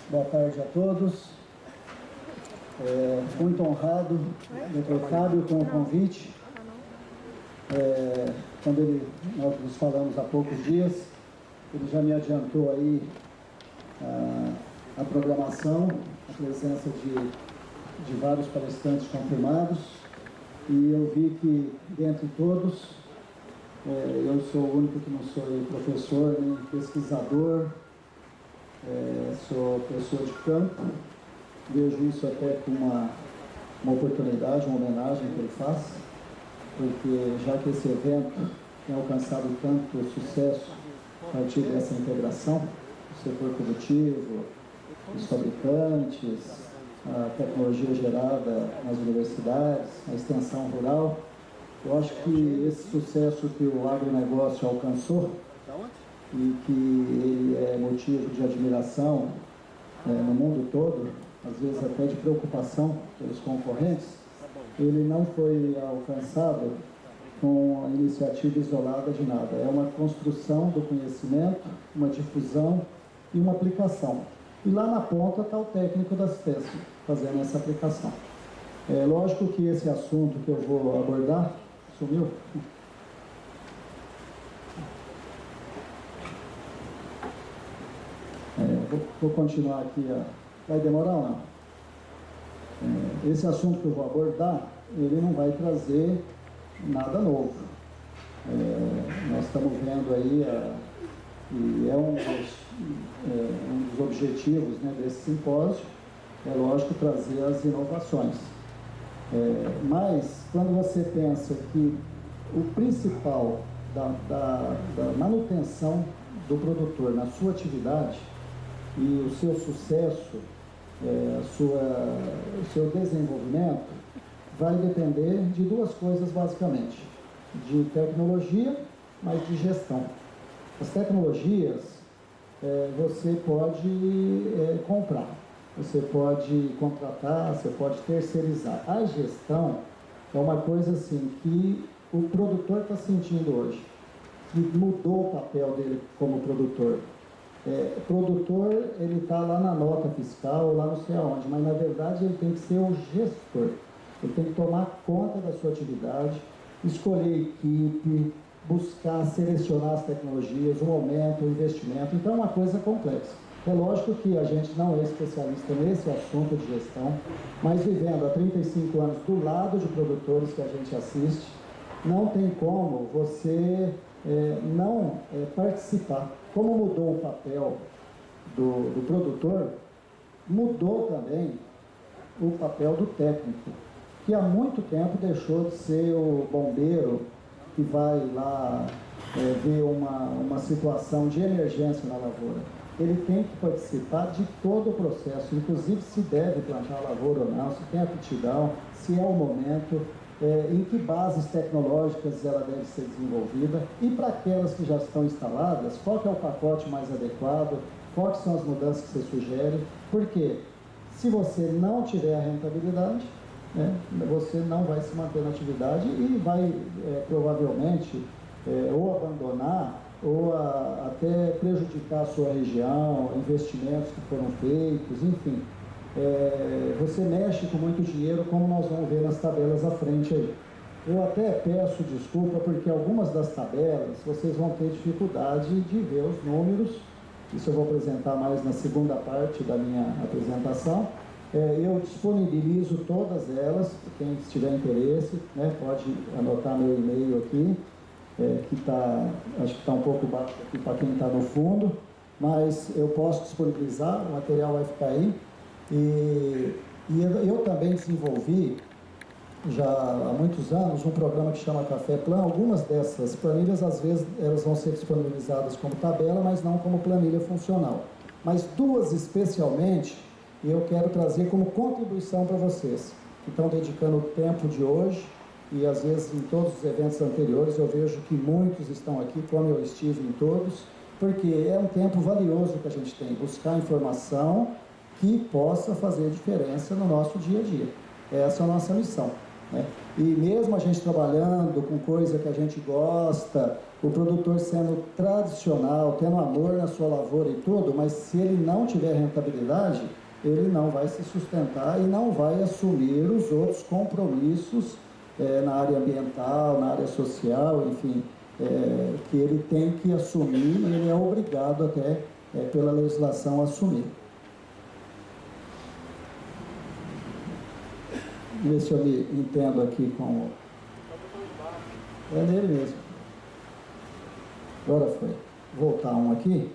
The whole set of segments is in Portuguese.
Boa tarde a todos. Muito honrado, doutor Fábio, com o convite. Quando nós nos falamos há poucos dias, ele já me adiantou aí a programação, a presença de vários palestrantes confirmados, e eu vi que, dentre todos, eu sou o único que não sou professor nem pesquisador, sou pessoa de campo. Vejo isso até como uma oportunidade, uma homenagem que ele faz, porque já que esse evento tem alcançado tanto sucesso a partir dessa integração, o setor produtivo, os fabricantes, a tecnologia gerada nas universidades, a extensão rural, eu acho que esse sucesso que o agronegócio alcançou e que ele é motivo de admiração no mundo todo, às vezes até de preocupação pelos concorrentes, ele não foi alcançado com a iniciativa isolada de nada. É uma construção do conhecimento, uma difusão e uma aplicação. E lá na ponta está o técnico da assistência, fazendo essa aplicação. É lógico que esse assunto que eu vou abordar, sumiu? Vou continuar aqui. Vai demorar ou não? Esse assunto que eu vou abordar, ele não vai trazer nada novo. Nós estamos vendo aí, e é um dos objetivos, né, desse simpósio, é lógico trazer as inovações. Mas, quando você pensa que o principal da manutenção do produtor na sua atividade e o seu sucesso, o seu desenvolvimento, vai depender de duas coisas basicamente: de tecnologia, mas de gestão. As tecnologias você pode comprar, você pode contratar, você pode terceirizar. A gestão é uma coisa assim que o produtor está sentindo hoje, que mudou o papel dele como produtor. Produtor, ele está lá na nota fiscal, lá não sei aonde, mas na verdade ele tem que ser o gestor. Ele tem que tomar conta da sua atividade, escolher equipe, buscar selecionar as tecnologias, o aumento, o investimento. Então é uma coisa complexa. É lógico que a gente não é especialista nesse assunto de gestão, mas vivendo há 35 anos do lado de produtores que a gente assiste, não tem como você não participar. Como mudou o papel do produtor, mudou também o papel do técnico, que há muito tempo deixou de ser o bombeiro que vai lá ver uma situação de emergência na lavoura. Ele tem que participar de todo o processo, inclusive se deve plantar a lavoura ou não, se tem aptidão, se é o momento, em que bases tecnológicas ela deve ser desenvolvida, e para aquelas que já estão instaladas, qual que é o pacote mais adequado, quais são as mudanças que você sugere, porque se você não tiver a rentabilidade, você não vai se manter na atividade e vai provavelmente ou abandonar ou até prejudicar a sua região, investimentos que foram feitos, enfim. Você mexe com muito dinheiro, como nós vamos ver nas tabelas à frente aí. Eu até peço desculpa porque algumas das tabelas vocês vão ter dificuldade de ver os números. Isso eu vou apresentar mais na segunda parte da minha apresentação. Eu disponibilizo todas elas, quem tiver interesse, pode anotar meu e-mail aqui, que acho que está um pouco baixo aqui para quem está no fundo, mas eu posso disponibilizar, o material vai ficar aí. E eu também desenvolvi, já há muitos anos, um programa que chama Café Plan. Algumas dessas planilhas, às vezes, elas vão ser disponibilizadas como tabela, mas não como planilha funcional. Mas duas especialmente, eu quero trazer como contribuição para vocês, que estão dedicando o tempo de hoje, e às vezes em todos os eventos anteriores eu vejo que muitos estão aqui, como eu estive em todos, porque é um tempo valioso que a gente tem, buscar informação que possa fazer diferença no nosso dia a dia. Essa é a nossa missão. né? E mesmo a gente trabalhando com coisa que a gente gosta, o produtor sendo tradicional, tendo amor na sua lavoura e tudo, mas se ele não tiver rentabilidade, ele não vai se sustentar e não vai assumir os outros compromissos na área ambiental, na área social, enfim, que ele tem que assumir e ele é obrigado até pela legislação a assumir. Ver se eu me entendo aqui com o... É nele mesmo. Agora foi. Voltar um aqui.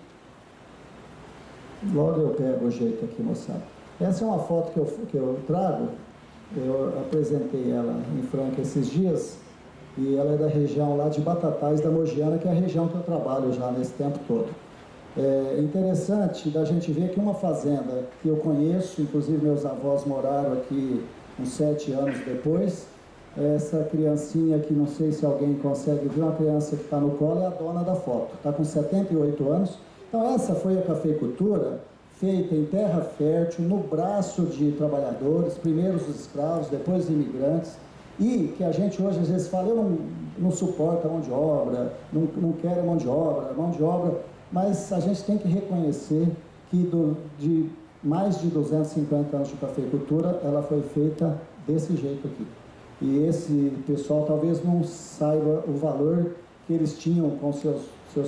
Logo eu pego o jeito aqui, moçada. Essa é uma foto que eu trago. Eu apresentei ela em Franca esses dias. E ela é da região lá de Batatais da Mogiana, que é a região que eu trabalho já nesse tempo todo. É interessante da gente ver que uma fazenda que eu conheço, inclusive meus avós moraram aqui uns 7 anos depois, essa criancinha que não sei se alguém consegue ver, uma criança que está no colo, é a dona da foto, está com 78 anos. Então essa foi a cafeicultura feita em terra fértil, no braço de trabalhadores, primeiro os escravos, depois os imigrantes, e que a gente hoje às vezes fala, eu não suporto a mão de obra, não quero a mão de obra, mas a gente tem que reconhecer que de mais de 250 anos de cafeicultura, ela foi feita desse jeito aqui. E esse pessoal talvez não saiba o valor que eles tinham com seu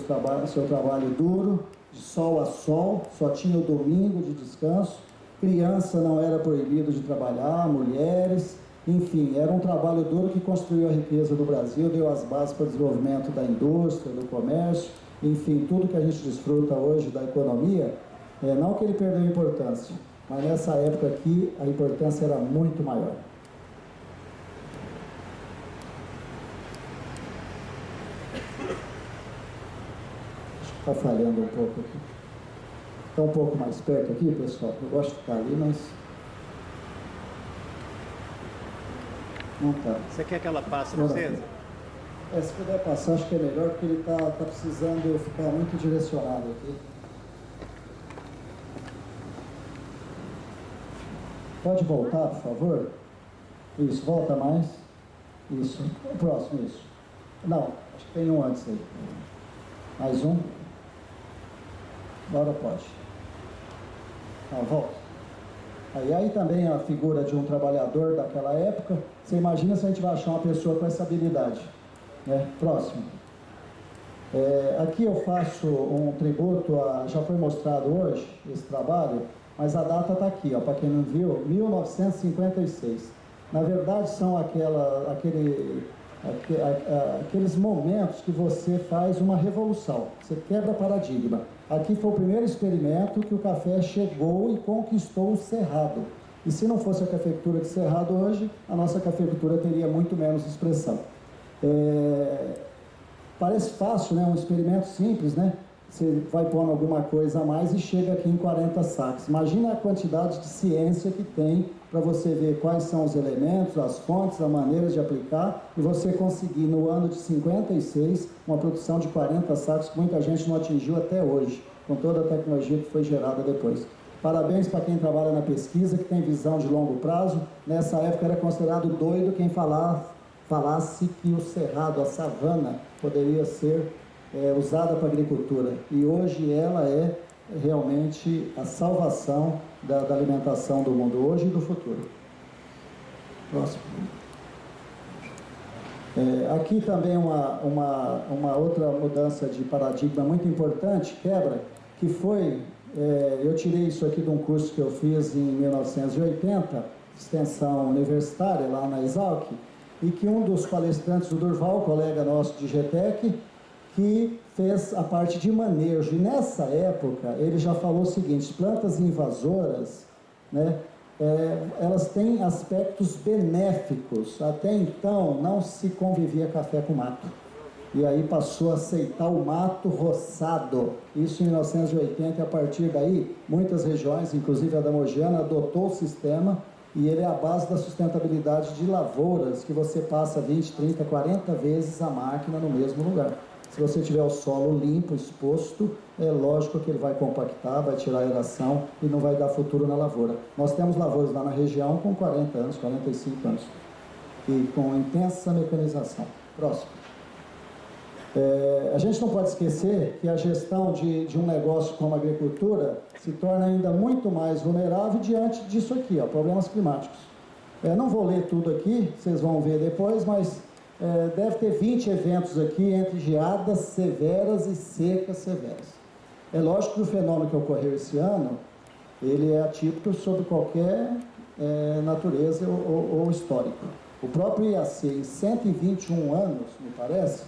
trabalho duro, de sol a sol, só tinha o domingo de descanso, criança não era proibido de trabalhar, mulheres, enfim, era um trabalho duro que construiu a riqueza do Brasil, deu as bases para o desenvolvimento da indústria, do comércio, enfim, tudo que a gente desfruta hoje da economia. Não que ele perdeu importância, mas nessa época aqui a importância era muito maior. Acho que está falhando um pouco aqui. Está um pouco mais perto aqui, pessoal. Eu gosto de ficar ali, mas não está. Você quer que ela passe para você? Se puder passar, acho que é melhor, porque ele está precisando ficar muito direcionado aqui. Pode voltar, por favor? Isso, volta mais. Isso, o próximo, isso. Não, acho que tem um antes aí. Mais um. Agora pode. Volta. Aí também a figura de um trabalhador daquela época. Você imagina se a gente vai achar uma pessoa com essa habilidade. Né? Próximo. Aqui eu faço um tributo, já foi mostrado hoje esse trabalho, mas a data está aqui, para quem não viu, 1956. Na verdade, são aqueles momentos que você faz uma revolução, você quebra paradigma. Aqui foi o primeiro experimento que o café chegou e conquistou o Cerrado. E se não fosse a cafeicultura de Cerrado hoje, a nossa cafeicultura teria muito menos expressão. Parece fácil, né? Um experimento simples, né? Você vai pondo alguma coisa a mais e chega aqui em 40 sacos. Imagina a quantidade de ciência que tem para você ver quais são os elementos, as fontes, a maneira de aplicar, e você conseguir, no ano de 56, uma produção de 40 sacos que muita gente não atingiu até hoje, com toda a tecnologia que foi gerada depois. Parabéns para quem trabalha na pesquisa, que tem visão de longo prazo. Nessa época era considerado doido quem falasse que o cerrado, a savana, poderia ser usada para agricultura, e hoje ela é realmente a salvação da alimentação do mundo hoje e do futuro. Próximo. Aqui também uma outra mudança de paradigma muito importante, quebra, que foi, eu tirei isso aqui de um curso que eu fiz em 1980, extensão universitária lá na Exalc, e que um dos palestrantes, o Durval, colega nosso de GTEC, que fez a parte de manejo. E nessa época, ele já falou o seguinte: plantas invasoras, né, elas têm aspectos benéficos. Até então, não se convivia café com mato. E aí passou a aceitar o mato roçado. Isso em 1980, e a partir daí, muitas regiões, inclusive a da Mogiana, adotou o sistema, e ele é a base da sustentabilidade de lavouras, que você passa 20, 30, 40 vezes a máquina no mesmo lugar. Se você tiver o solo limpo, exposto, é lógico que ele vai compactar, vai tirar a aeração e não vai dar futuro na lavoura. Nós temos lavouras lá na região com 40 anos, 45 anos. e com intensa mecanização. Próximo. A gente não pode esquecer que a gestão de um negócio como a agricultura se torna ainda muito mais vulnerável diante disso aqui, ó, problemas climáticos. Não vou ler tudo aqui, vocês vão ver depois, mas deve ter 20 eventos aqui entre geadas severas e secas severas. É lógico que o fenômeno que ocorreu esse ano, ele é atípico sobre qualquer natureza ou histórico. O próprio IAC, em 121 anos, me parece,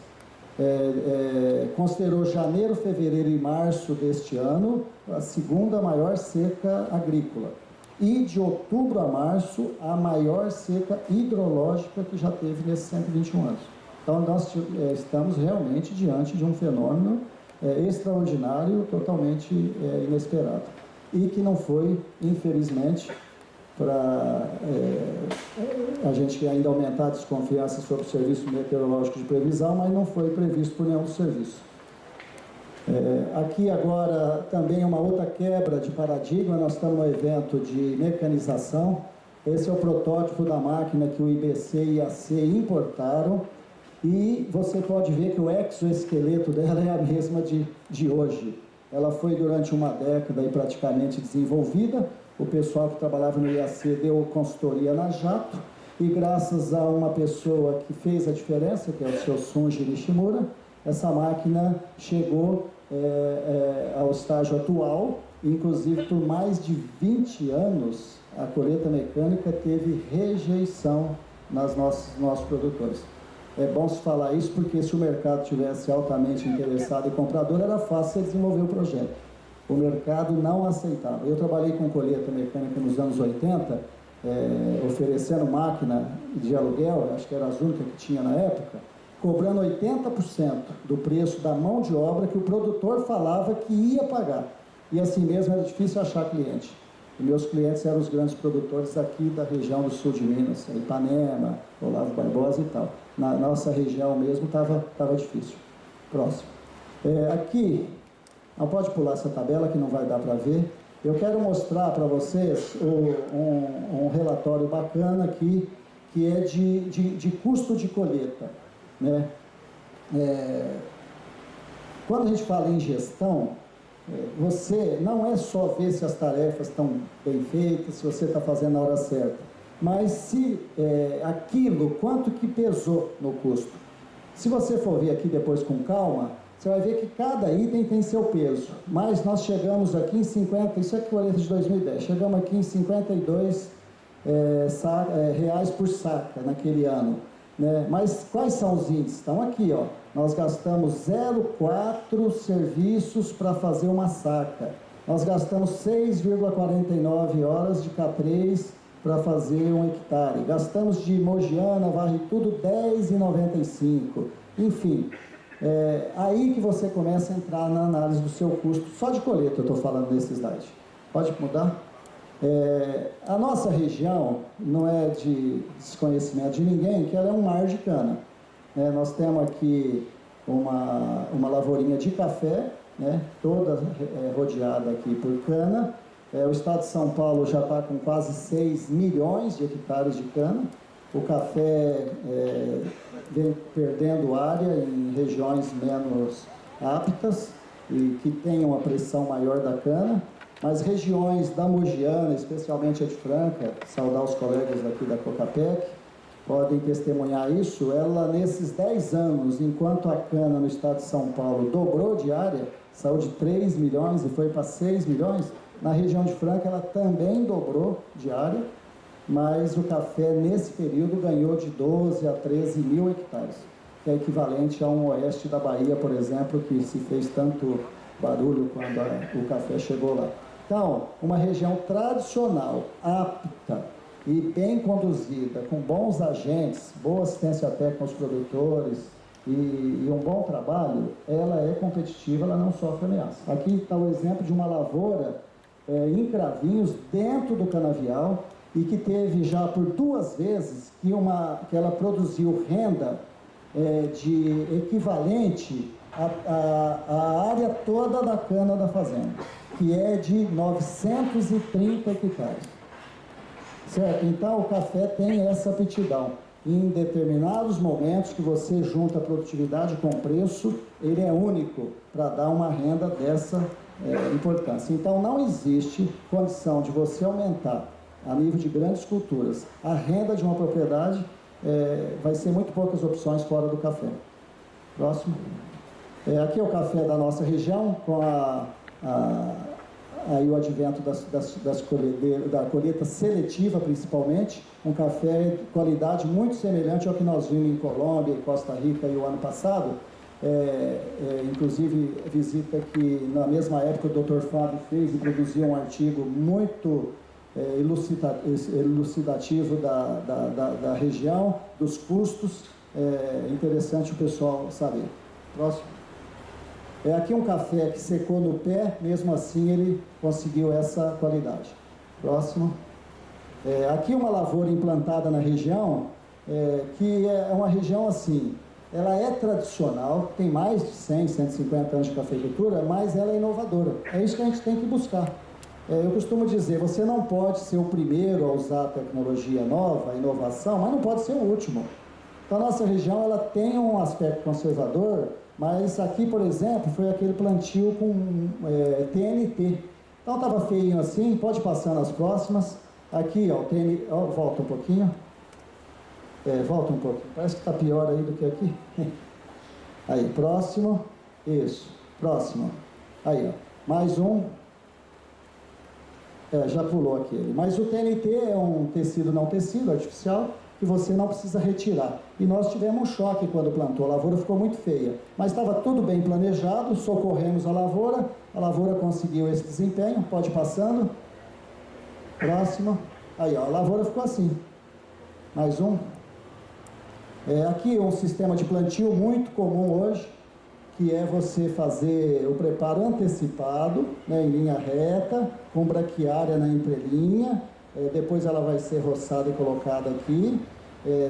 considerou janeiro, fevereiro e março deste ano a segunda maior seca agrícola. E de outubro a março, a maior seca hidrológica que já teve nesses 121 anos. Então, nós estamos realmente diante de um fenômeno extraordinário, totalmente inesperado. E que não foi, infelizmente, para a gente ainda aumentar a desconfiança sobre o Serviço Meteorológico de Previsão, mas não foi previsto por nenhum serviço. Aqui agora também uma outra quebra de paradigma, nós estamos no evento de mecanização. Esse é o protótipo da máquina que o IBC e IAC importaram, e você pode ver que o exoesqueleto dela é a mesma de hoje. Ela foi durante uma década e praticamente desenvolvida. O pessoal que trabalhava no IAC deu consultoria na Jato, e graças a uma pessoa que fez a diferença, que é o seu Sunji Nishimura, essa máquina chegou ao estágio atual. Inclusive, por mais de 20 anos, a colheita mecânica teve rejeição nos nossos produtores. É bom se falar isso, porque se o mercado tivesse altamente interessado e comprador, era fácil desenvolver o projeto. O mercado não aceitava. Eu trabalhei com colheita mecânica nos anos 80, oferecendo máquina de aluguel, acho que era as únicas que tinha na época, cobrando 80% do preço da mão de obra que o produtor falava que ia pagar. E assim mesmo era difícil achar cliente. E meus clientes eram os grandes produtores aqui da região do sul de Minas, Ipanema, Olavo Barbosa e tal. Na nossa região mesmo estava difícil. Próximo. Aqui, não pode pular essa tabela que não vai dar para ver. Eu quero mostrar para vocês um relatório bacana aqui, que é de custo de colheita, né? Quando a gente fala em gestão, você não é só ver se as tarefas estão bem feitas, se você está fazendo na hora certa, mas se aquilo, quanto que pesou no custo. Se você for ver aqui depois com calma, você vai ver que cada item tem seu peso. Mas nós chegamos aqui em 50, isso é colheita de 2010, chegamos aqui em 52 reais por saca naquele ano, né? Mas quais são os índices? Estão aqui, ó. Nós gastamos 0,4 serviços para fazer uma saca. Nós gastamos 6,49 horas de K3 para fazer um hectare. Gastamos de Mogiana, varre tudo, 10,95. Enfim, aí que você começa a entrar na análise do seu custo. Só de colheita eu estou falando nesse slide. Pode mudar? A nossa região não é de desconhecimento de ninguém, que ela é um mar de cana. Nós temos aqui uma lavourinha de café, né, toda rodeada aqui por cana. O estado de São Paulo já está com quase 6 milhões de hectares de cana. O café vem perdendo área em regiões menos aptas e que tenham a pressão maior da cana. Mas regiões da Mogiana, especialmente a de Franca, saudar os colegas aqui da Cocapec, podem testemunhar isso. Ela, nesses 10 anos, enquanto a cana no estado de São Paulo dobrou de área, saiu de 3 milhões e foi para 6 milhões, na região de Franca ela também dobrou de área, mas o café nesse período ganhou de 12 a 13 mil hectares, que é equivalente a um oeste da Bahia, por exemplo, que se fez tanto barulho quando o café chegou lá. Então, uma região tradicional, apta e bem conduzida, com bons agentes, boa assistência técnica aos produtores e um bom trabalho, ela é competitiva, ela não sofre ameaça. Aqui está o exemplo de uma lavoura em Cravinhos, dentro do canavial, e que teve já por 2 vezes que ela produziu renda de equivalente à área toda da cana da fazenda, que é de 930 hectares. Certo? Então, o café tem essa aptidão. em determinados momentos que você junta produtividade com preço, ele é único para dar uma renda dessa importância. Então, não existe condição de você aumentar, a nível de grandes culturas, a renda de uma propriedade, vai ser muito poucas opções fora do café. Próximo. Aqui é o café da nossa região, com aí o advento da colheita seletiva, principalmente, um café de qualidade muito semelhante ao que nós vimos em Colômbia e Costa Rica e o ano passado. Inclusive, visita que na mesma época o Dr. Fábio fez e produziu um artigo muito elucidativo da região, dos custos. Interessante o pessoal saber. Próximo. Aqui um café que secou no pé, mesmo assim ele conseguiu essa qualidade. Próximo. Aqui uma lavoura implantada na região, que é uma região assim, ela é tradicional, tem mais de 100, 150 anos de cafeicultura, mas ela é inovadora. É isso que a gente tem que buscar. Eu costumo dizer, você não pode ser o primeiro a usar a tecnologia nova, a inovação, mas não pode ser o último. Então a nossa região ela tem um aspecto conservador, mas aqui, por exemplo, foi aquele plantio com TNT. Então estava feinho assim, pode passar nas próximas. Aqui, ó, TNT, ó, volta um pouquinho. Volta um pouquinho, parece que está pior aí do que aqui. Aí, próximo. Isso, próximo. Aí, ó, mais um. Já pulou aquele. Mas o TNT é um tecido não tecido, artificial, que você não precisa retirar. E nós tivemos um choque quando plantou, a lavoura ficou muito feia. Mas estava tudo bem planejado, socorremos a lavoura conseguiu esse desempenho, pode ir passando. Próximo. Aí, ó, a lavoura ficou assim. Mais um. Aqui um sistema de plantio muito comum hoje, que é você fazer o preparo antecipado, né, em linha reta, com braquiária na entrelinha, depois ela vai ser roçada e colocada aqui.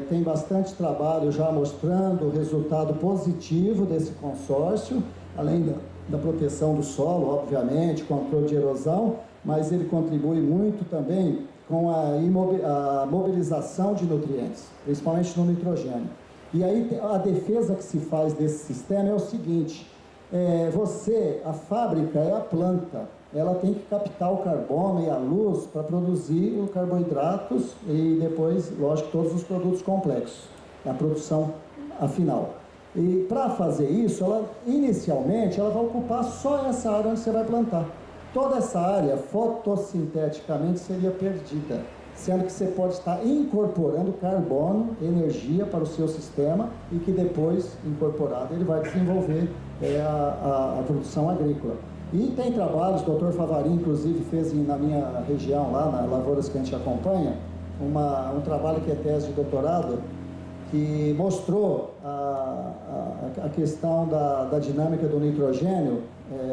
Tem bastante trabalho já mostrando o resultado positivo desse consórcio, além da proteção do solo, obviamente, controle de erosão, mas ele contribui muito também com a mobilização de nutrientes, principalmente no nitrogênio. E aí a defesa que se faz desse sistema é o seguinte, a fábrica é a planta, ela tem que captar o carbono e a luz para produzir os carboidratos e depois, lógico, todos os produtos complexos, a produção final. E para fazer isso, inicialmente, ela vai ocupar só essa área onde você vai plantar. Toda essa área, fotossinteticamente, seria perdida, sendo que você pode estar incorporando carbono, energia para o seu sistema e que depois, incorporado, ele vai desenvolver a produção agrícola. E tem trabalhos, o Dr. Favarin, inclusive, fez na minha região, lá nas lavouras que a gente acompanha, um trabalho que é tese de doutorado, que mostrou a questão da dinâmica do nitrogênio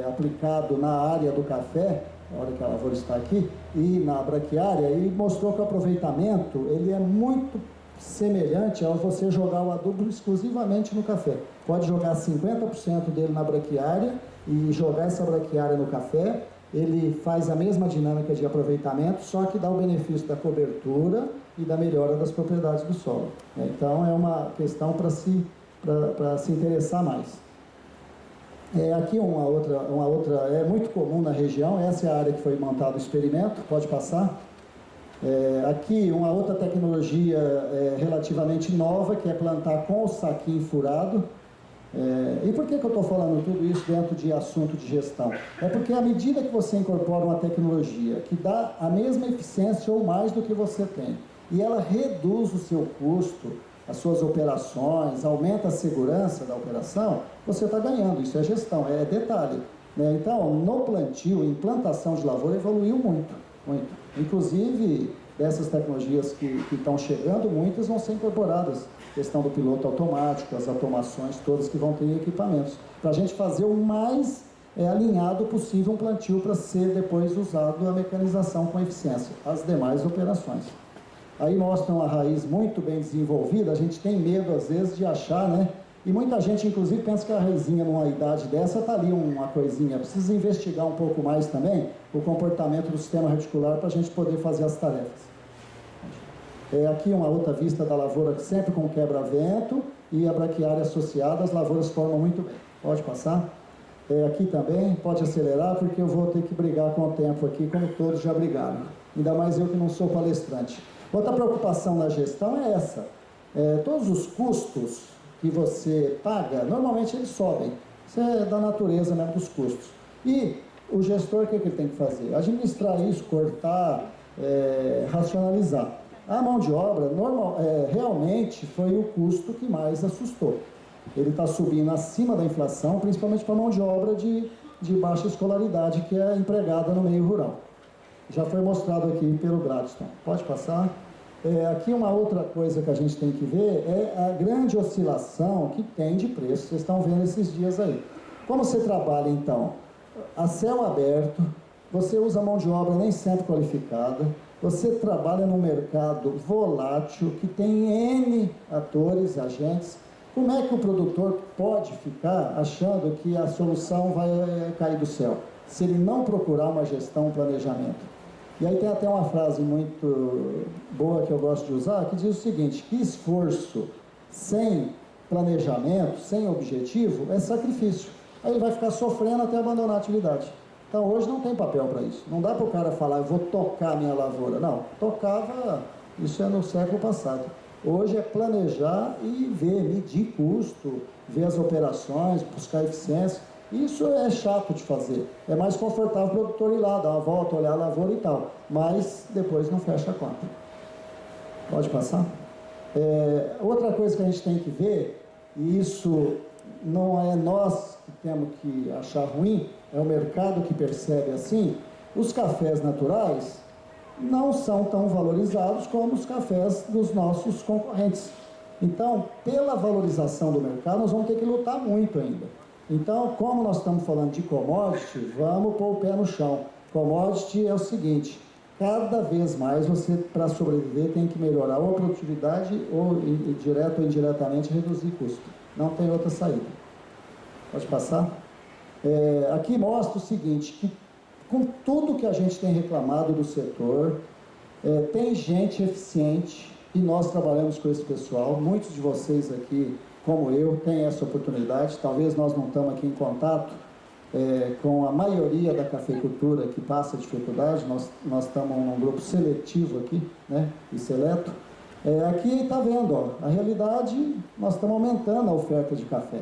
aplicado na área do café, na hora que a lavoura está aqui, e na braquiária, e mostrou que o aproveitamento ele é muito semelhante ao você jogar o adubo exclusivamente no café. Pode jogar 50% dele na braquiária e jogar essa braquiária no café, ele faz a mesma dinâmica de aproveitamento, só que dá o benefício da cobertura e da melhora das propriedades do solo. Então é uma questão para se interessar mais. Aqui uma outra, é muito comum na região, essa é a área que foi montado o experimento, pode passar. Aqui uma outra tecnologia relativamente nova, que é plantar com o saquinho furado. E por que eu estou falando tudo isso dentro de assunto de gestão? É porque à medida que você incorpora uma tecnologia que dá a mesma eficiência ou mais do que você tem, e ela reduz o seu custo, as suas operações, aumenta a segurança da operação, você está ganhando. Isso é gestão, é detalhe. Então, no plantio, em plantação de lavoura, evoluiu muito, muito. Inclusive, dessas tecnologias que estão chegando, muitas vão ser incorporadas. Questão do piloto automático, as automações todas que vão ter equipamentos, para a gente fazer o mais alinhado possível um plantio para ser depois usado a mecanização com eficiência, as demais operações. Aí mostram a raiz muito bem desenvolvida, a gente tem medo às vezes de achar, né? E muita gente inclusive pensa que a raizinha numa idade dessa está ali uma coisinha, precisa investigar um pouco mais também o comportamento do sistema reticular para a gente poder fazer as tarefas. Aqui uma outra vista da lavoura, sempre com quebra-vento e a braquiária associada, as lavouras formam muito bem. Pode passar. Aqui também, pode acelerar, porque eu vou ter que brigar com o tempo aqui, como todos já brigaram. Ainda mais eu que não sou palestrante. Outra preocupação na gestão é essa. Todos os custos que você paga, normalmente eles sobem. Isso é da natureza mesmo dos custos. E o gestor, o que ele tem que fazer? Administrar isso, cortar, racionalizar. A mão de obra, realmente, foi o custo que mais assustou. Ele está subindo acima da inflação, principalmente para a mão de obra de baixa escolaridade, que é empregada no meio rural. Já foi mostrado aqui pelo Gladstone. Pode passar. Aqui uma outra coisa que a gente tem que ver é a grande oscilação que tem de preço. Vocês estão vendo esses dias aí. Como você trabalha, então? A céu aberto, você usa mão de obra nem sempre qualificada, você trabalha num mercado volátil, que tem N atores, agentes. Como é que o produtor pode ficar achando que a solução vai cair do céu, se ele não procurar uma gestão, um planejamento? E aí tem até uma frase muito boa que eu gosto de usar, que diz o seguinte: que esforço sem planejamento, sem objetivo, é sacrifício. Aí ele vai ficar sofrendo até abandonar a atividade. Então hoje não tem papel para isso. Não dá para o cara falar, eu vou tocar a minha lavoura. Não, tocava, isso é no século passado. Hoje é planejar e ver, medir custo, ver as operações, buscar eficiência. Isso é chato de fazer. É mais confortável o produtor ir lá, dar uma volta, olhar a lavoura e tal. Mas depois não fecha a conta. Pode passar? Outra coisa que a gente tem que ver, e isso não é nós que temos que achar ruim, é o mercado que percebe assim, os cafés naturais não são tão valorizados como os cafés dos nossos concorrentes. Então, pela valorização do mercado, nós vamos ter que lutar muito ainda. Então, como nós estamos falando de commodity, vamos pôr o pé no chão. Commodity é o seguinte: cada vez mais você, para sobreviver, tem que melhorar ou a produtividade ou, direto ou indiretamente, reduzir custo. Não tem outra saída. Pode passar? Aqui mostra o seguinte, que com tudo que a gente tem reclamado do setor, tem gente eficiente e nós trabalhamos com esse pessoal. Muitos de vocês aqui, como eu, têm essa oportunidade. Talvez nós não estamos aqui em contato com a maioria da cafeicultura que passa dificuldade. Nós estamos num grupo seletivo aqui, né, e seleto. Aqui está vendo, ó, a realidade, nós estamos aumentando a oferta de café.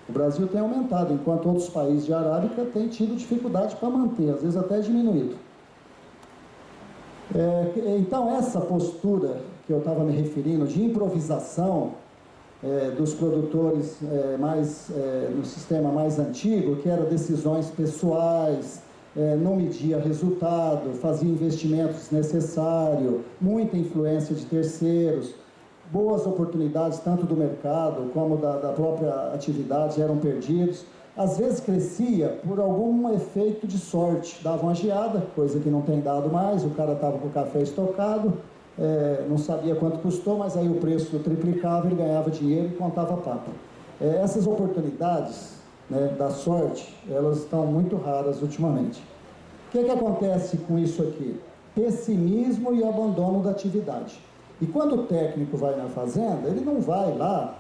O Brasil tem aumentado, enquanto outros países de arábica têm tido dificuldade para manter, às vezes até diminuído. Então, essa postura que eu estava me referindo, de improvisação dos produtores no sistema mais antigo, que era decisões pessoais, não media resultado, fazia investimentos desnecessários, muita influência de terceiros, boas oportunidades tanto do mercado como da própria atividade eram perdidos. Às vezes crescia por algum efeito de sorte, dava uma geada, coisa que não tem dado mais, o cara estava com o café estocado, não sabia quanto custou, mas aí o preço triplicava, ele ganhava dinheiro e contava papo. Essas oportunidades, né, da sorte, elas estão muito raras ultimamente. O que acontece com isso aqui? Pessimismo e abandono da atividade. E quando o técnico vai na fazenda, ele não vai lá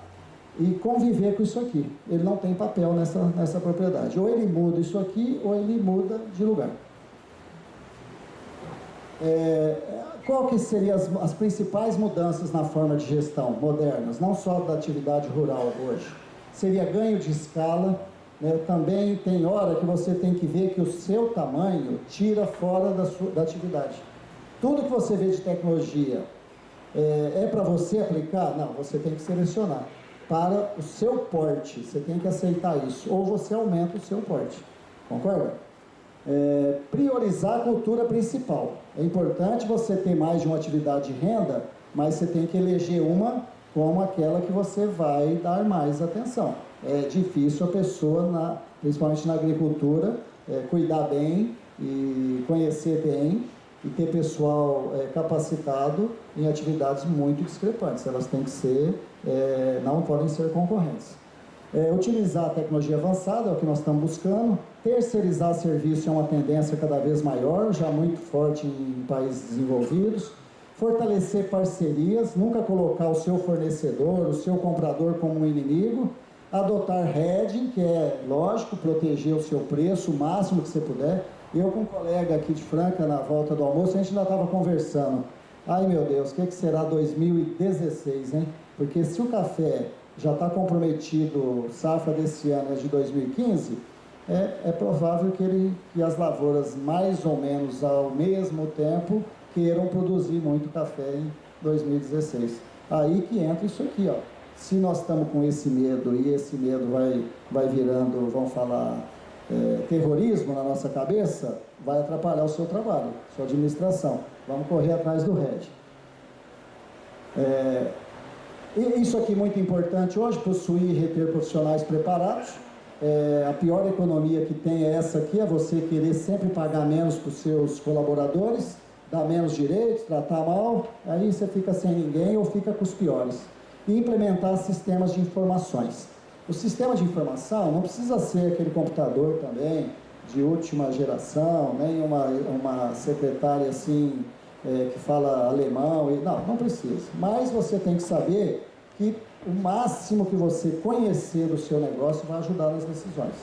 e conviver com isso aqui. Ele não tem papel nessa propriedade. Ou ele muda isso aqui, ou ele muda de lugar. Qual que seriam as principais mudanças na forma de gestão modernas, não só da atividade rural hoje? Seria ganho de escala, né? Também tem hora que você tem que ver que o seu tamanho tira fora da atividade. Tudo que você vê de tecnologia para você aplicar? Não, você tem que selecionar para o seu porte, você tem que aceitar isso, ou você aumenta o seu porte, concorda? Priorizar a cultura principal. É importante você ter mais de uma atividade de renda, mas você tem que eleger uma como aquela que você vai dar mais atenção. É difícil a pessoa, principalmente na agricultura, cuidar bem e conhecer bem e ter pessoal capacitado em atividades muito discrepantes. Elas têm que ser, não podem ser concorrentes. Utilizar a tecnologia avançada é o que nós estamos buscando. Terceirizar serviço é uma tendência cada vez maior, já muito forte em países desenvolvidos. fortalecer parcerias, nunca colocar o seu fornecedor, o seu comprador como um inimigo, adotar hedging, que é lógico, proteger o seu preço o máximo que você puder. Eu com um colega aqui de Franca, na volta do almoço, a gente ainda estava conversando. Ai meu Deus, o que será 2016, hein? Porque se o café já está comprometido, safra desse ano é de 2015, é provável que as lavouras, mais ou menos ao mesmo tempo, queiram produzir muito café em 2016. Aí que entra isso aqui, ó. Se nós estamos com esse medo, e esse medo vai virando, vamos falar, terrorismo na nossa cabeça, vai atrapalhar o seu trabalho, sua administração. Vamos correr atrás do RED. E isso aqui é muito importante hoje, possuir e reter profissionais preparados. A pior economia que tem é essa aqui, é você querer sempre pagar menos para os seus colaboradores, dar menos direitos, tratar mal, aí você fica sem ninguém ou fica com os piores. E implementar sistemas de informações. O sistema de informação não precisa ser aquele computador também de última geração, nem uma secretária assim que fala alemão, não precisa. Mas você tem que saber que o máximo que você conhecer do seu negócio vai ajudar nas decisões.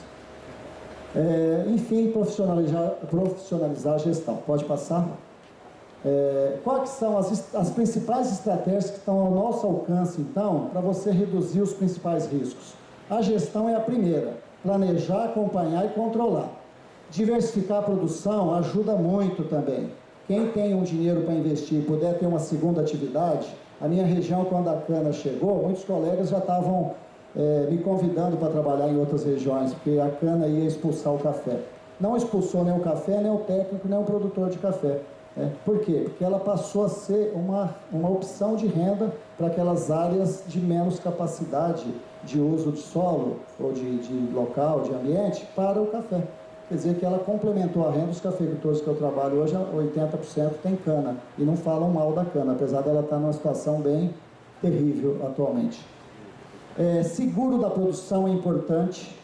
Enfim, profissionalizar a gestão. Pode passar? Quais são as principais estratégias que estão ao nosso alcance, então, para você reduzir os principais riscos? A gestão é a primeira, planejar, acompanhar e controlar. Diversificar a produção ajuda muito também. Quem tem um dinheiro para investir e puder ter uma segunda atividade, a minha região, quando a cana chegou, muitos colegas já estavam me convidando para trabalhar em outras regiões, porque a cana ia expulsar o café. Não expulsou nem o café, nem o técnico, nem o produtor de café. Por quê? Porque ela passou a ser uma opção de renda para aquelas áreas de menos capacidade de uso de solo, ou de local, de ambiente, para o café. Quer dizer que ela complementou a renda dos cafeicultores que eu trabalho hoje, 80% tem cana, e não falam mal da cana, apesar dela estar numa situação bem terrível atualmente. Seguro da produção é importante.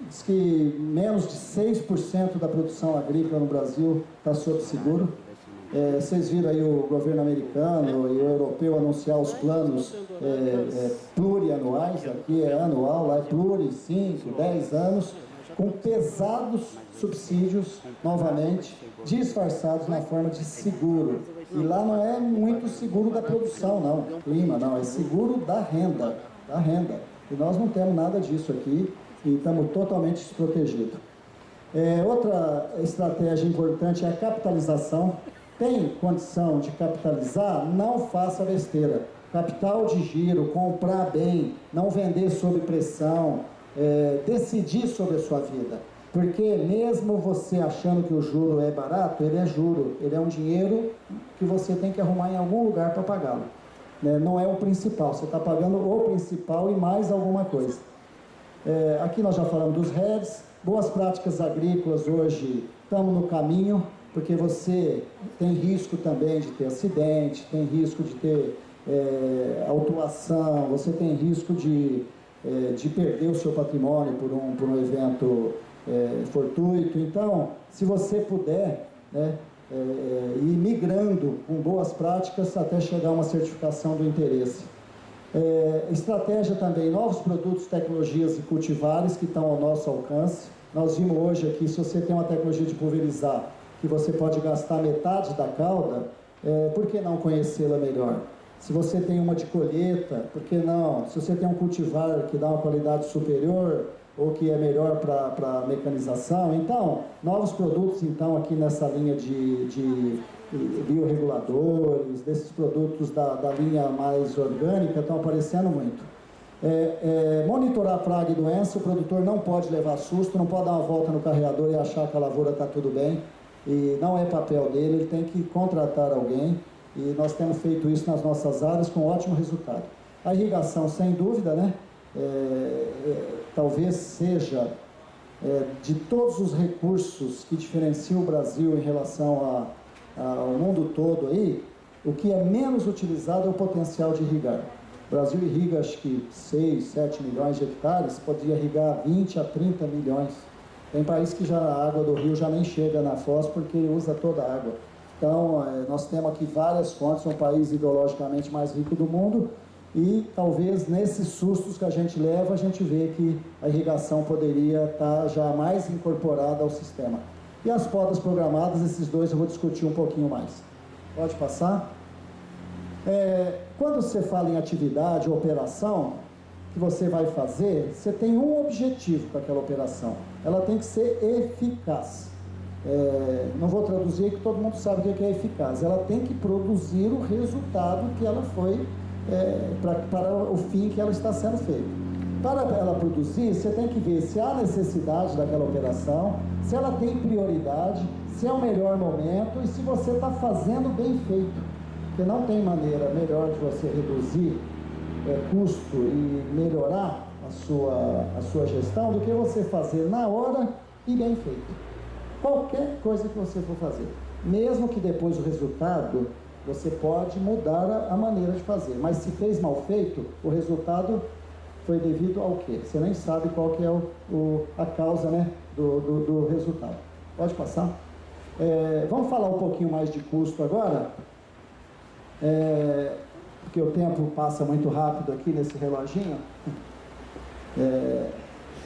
Diz que menos de 6% da produção agrícola no Brasil está sob seguro. Vocês viram aí o governo americano e o europeu anunciar os planos plurianuais, aqui é anual, lá é pluri, 5, 10 anos, com pesados subsídios, novamente, disfarçados na forma de seguro. E lá não é muito seguro da produção, não, clima, não, é seguro da renda. E nós não temos nada disso aqui e estamos totalmente desprotegidos. Outra estratégia importante é a capitalização. Tem condição de capitalizar? Não faça besteira. Capital de giro, comprar bem, não vender sob pressão, decidir sobre a sua vida. Porque mesmo você achando que o juro é barato, ele é juro, ele é um dinheiro que você tem que arrumar em algum lugar para pagá-lo. Não é o principal, você está pagando o principal e mais alguma coisa. Aqui nós já falamos dos REDs, boas práticas agrícolas hoje, estamos no caminho, porque você tem risco também de ter acidente, tem risco de ter autuação, você tem risco de perder o seu patrimônio por um evento fortuito. Então, se você puder, ir migrando com boas práticas até chegar a uma certificação do interesse. Estratégia também, novos produtos, tecnologias e cultivares que estão ao nosso alcance. Nós vimos hoje aqui, se você tem uma tecnologia de pulverizar, que você pode gastar metade da cauda, por que não conhecê-la melhor? Se você tem uma de colheita, por que não? Se você tem um cultivar que dá uma qualidade superior, ou que é melhor para a mecanização. Então, novos produtos, então, aqui nessa linha de bioreguladores, desses produtos da linha mais orgânica, estão aparecendo muito. Monitorar praga e doença, o produtor não pode levar susto, não pode dar uma volta no carreador e achar que a lavoura está tudo bem, e não é papel dele, ele tem que contratar alguém, e nós temos feito isso nas nossas áreas com ótimo resultado. A irrigação, sem dúvida, né? Talvez seja de todos os recursos que diferenciam o Brasil em relação ao mundo todo aí, o que é menos utilizado é o potencial de irrigar. O Brasil irriga acho que 6, 7 milhões de hectares, poderia irrigar 20 a 30 milhões. Tem país que a água do rio já nem chega na foz porque usa toda a água. Então, nós temos aqui várias fontes, é um país ideologicamente mais rico do mundo, e talvez nesses sustos que a gente leva, a gente vê que a irrigação poderia estar já mais incorporada ao sistema. E as podas programadas, esses dois eu vou discutir um pouquinho mais. Pode passar? Quando você fala em atividade ou operação que você vai fazer, você tem um objetivo com aquela operação. Ela tem que ser eficaz. Não vou traduzir, que todo mundo sabe o que é eficaz. Ela tem que produzir o resultado que ela foi, para o fim que ela está sendo feita. Para ela produzir, você tem que ver se há necessidade daquela operação, se ela tem prioridade, se é o melhor momento e se você está fazendo bem feito. Porque não tem maneira melhor de você reduzir custo e melhorar a sua gestão do que você fazer na hora e bem feito. Qualquer coisa que você for fazer, mesmo que depois o resultado, você pode mudar a maneira de fazer, mas se fez mal feito, o resultado foi devido ao quê? Você nem sabe qual que é a causa, né, do resultado. Pode passar? Vamos falar um pouquinho mais de custo agora, porque o tempo passa muito rápido aqui nesse reloginho.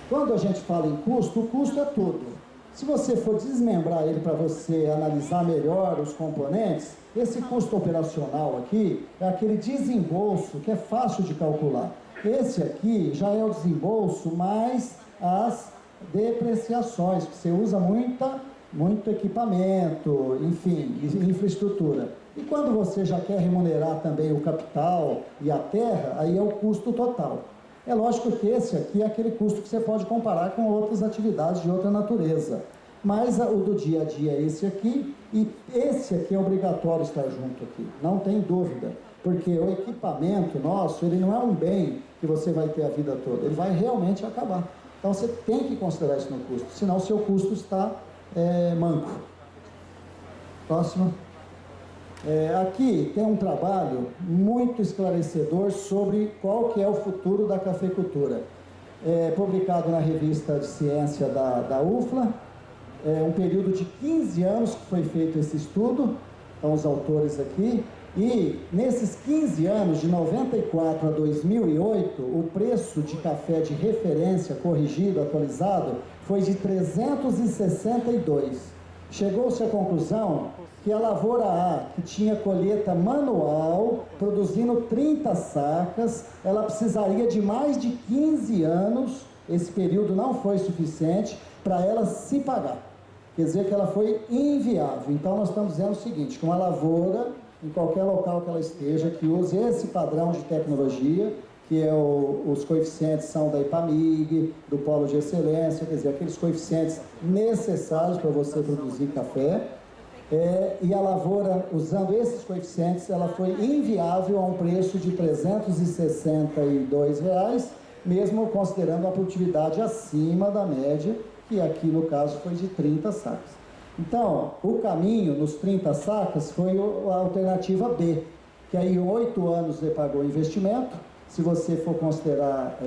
Quando a gente fala em custo, o custo é tudo. Se você for desmembrar ele para você analisar melhor os componentes, esse custo operacional aqui é aquele desembolso que é fácil de calcular. Esse aqui já é o desembolso mais as depreciações, que você usa muito equipamento, enfim, infraestrutura. E quando você já quer remunerar também o capital e a terra, aí é o custo total. É lógico que esse aqui é aquele custo que você pode comparar com outras atividades de outra natureza. Mas o do dia a dia é esse aqui, e esse aqui é obrigatório estar junto aqui, não tem dúvida. Porque o equipamento nosso, ele não é um bem que você vai ter a vida toda, ele vai realmente acabar. Então você tem que considerar isso no custo, senão o seu custo está manco. Próximo. Aqui tem um trabalho muito esclarecedor sobre qual que é o futuro da cafeicultura. Publicado na revista de ciência da UFLA, um período de 15 anos que foi feito esse estudo, estão os autores aqui, e nesses 15 anos, de 94 a 2008, o preço de café de referência corrigido, atualizado, foi de 362. Chegou-se à conclusão que a lavoura A, que tinha colheita manual, produzindo 30 sacas, ela precisaria de mais de 15 anos, esse período não foi suficiente, para ela se pagar. Quer dizer que ela foi inviável. Então nós estamos dizendo o seguinte, que uma lavoura, em qualquer local que ela esteja, que use esse padrão de tecnologia, que é os coeficientes são da IPAMIG, do Polo de Excelência, quer dizer, aqueles coeficientes necessários para você produzir café, e a lavoura, usando esses coeficientes, ela foi inviável a um preço de R$ 362, mesmo considerando a produtividade acima da média, que aqui no caso foi de 30 sacas. Então, o caminho nos 30 sacas foi a alternativa B, que aí em 8 anos você pagou o investimento. Se você for considerar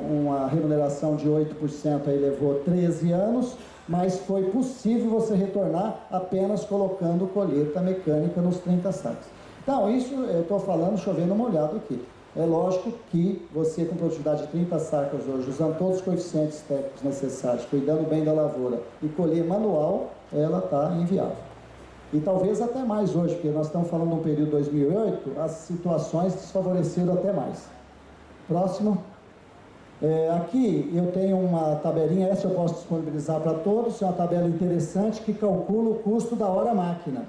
uma remuneração de 8%, aí levou 13 anos, mas foi possível você retornar apenas colocando colheita mecânica nos 30 sacos. Então, isso eu estou falando chovendo molhado aqui. É lógico que você, com produtividade de 30 sacas hoje, usando todos os coeficientes técnicos necessários, cuidando bem da lavoura e colher manual, ela está inviável. E talvez até mais hoje, porque nós estamos falando de um período de 2008, as situações desfavoreceram até mais. Próximo. Aqui eu tenho uma tabelinha, essa eu posso disponibilizar para todos, é uma tabela interessante que calcula o custo da hora máquina.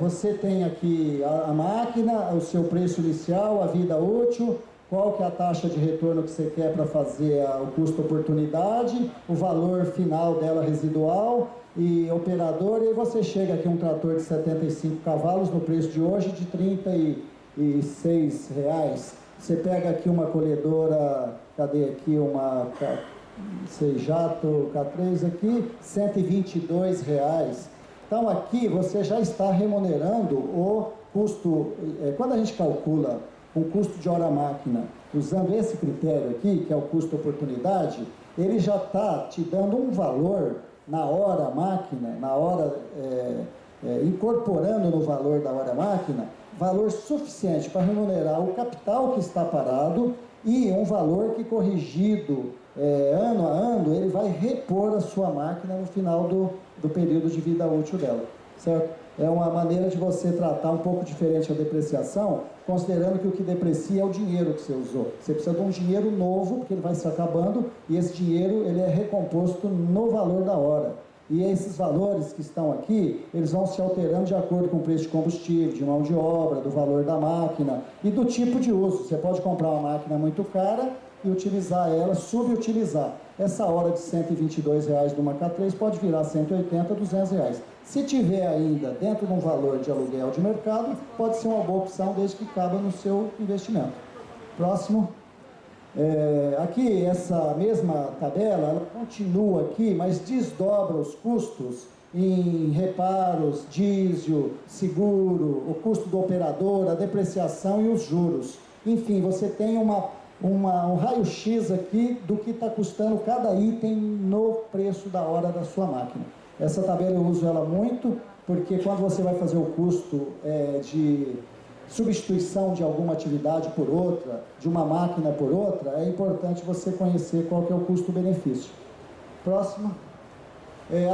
Você tem aqui a máquina, o seu preço inicial, a vida útil, qual que é a taxa de retorno que você quer para fazer o custo oportunidade, o valor final dela residual e operador, e aí você chega aqui um trator de 75 cavalos no preço de hoje de R$ 36. Você pega aqui uma colhedora, cadê aqui uma Jato K3 aqui, R$ 122. Então aqui você já está remunerando o custo, quando a gente calcula um custo de hora máquina, usando esse critério aqui, que é o custo oportunidade, ele já está te dando um valor na hora máquina, na hora incorporando no valor da hora-máquina, valor suficiente para remunerar o capital que está parado e um valor que, corrigido ano a ano, ele vai repor a sua máquina no final do período de vida útil dela, certo? É uma maneira de você tratar um pouco diferente a depreciação, considerando que o que deprecia é o dinheiro que você usou. Você precisa de um dinheiro novo, porque ele vai se acabando, e esse dinheiro ele é recomposto no valor da hora. E esses valores que estão aqui, eles vão se alterando de acordo com o preço de combustível, de mão de obra, do valor da máquina e do tipo de uso. Você pode comprar uma máquina muito cara e utilizar ela, subutilizar. Essa hora de R$ 122,00 de uma K3 pode virar 180, R$200. Se tiver ainda dentro de um valor de aluguel de mercado, pode ser uma boa opção desde que caiba no seu investimento. Próximo. Aqui, essa mesma tabela, ela continua aqui, mas desdobra os custos em reparos, diesel, seguro, o custo do operador, a depreciação e os juros. Enfim, você tem um raio-x aqui do que está custando cada item no preço da hora da sua máquina. Essa tabela eu uso ela muito, porque quando você vai fazer o custo de substituição de alguma atividade por outra, de uma máquina por outra, é importante você conhecer qual que é o custo-benefício. Próximo.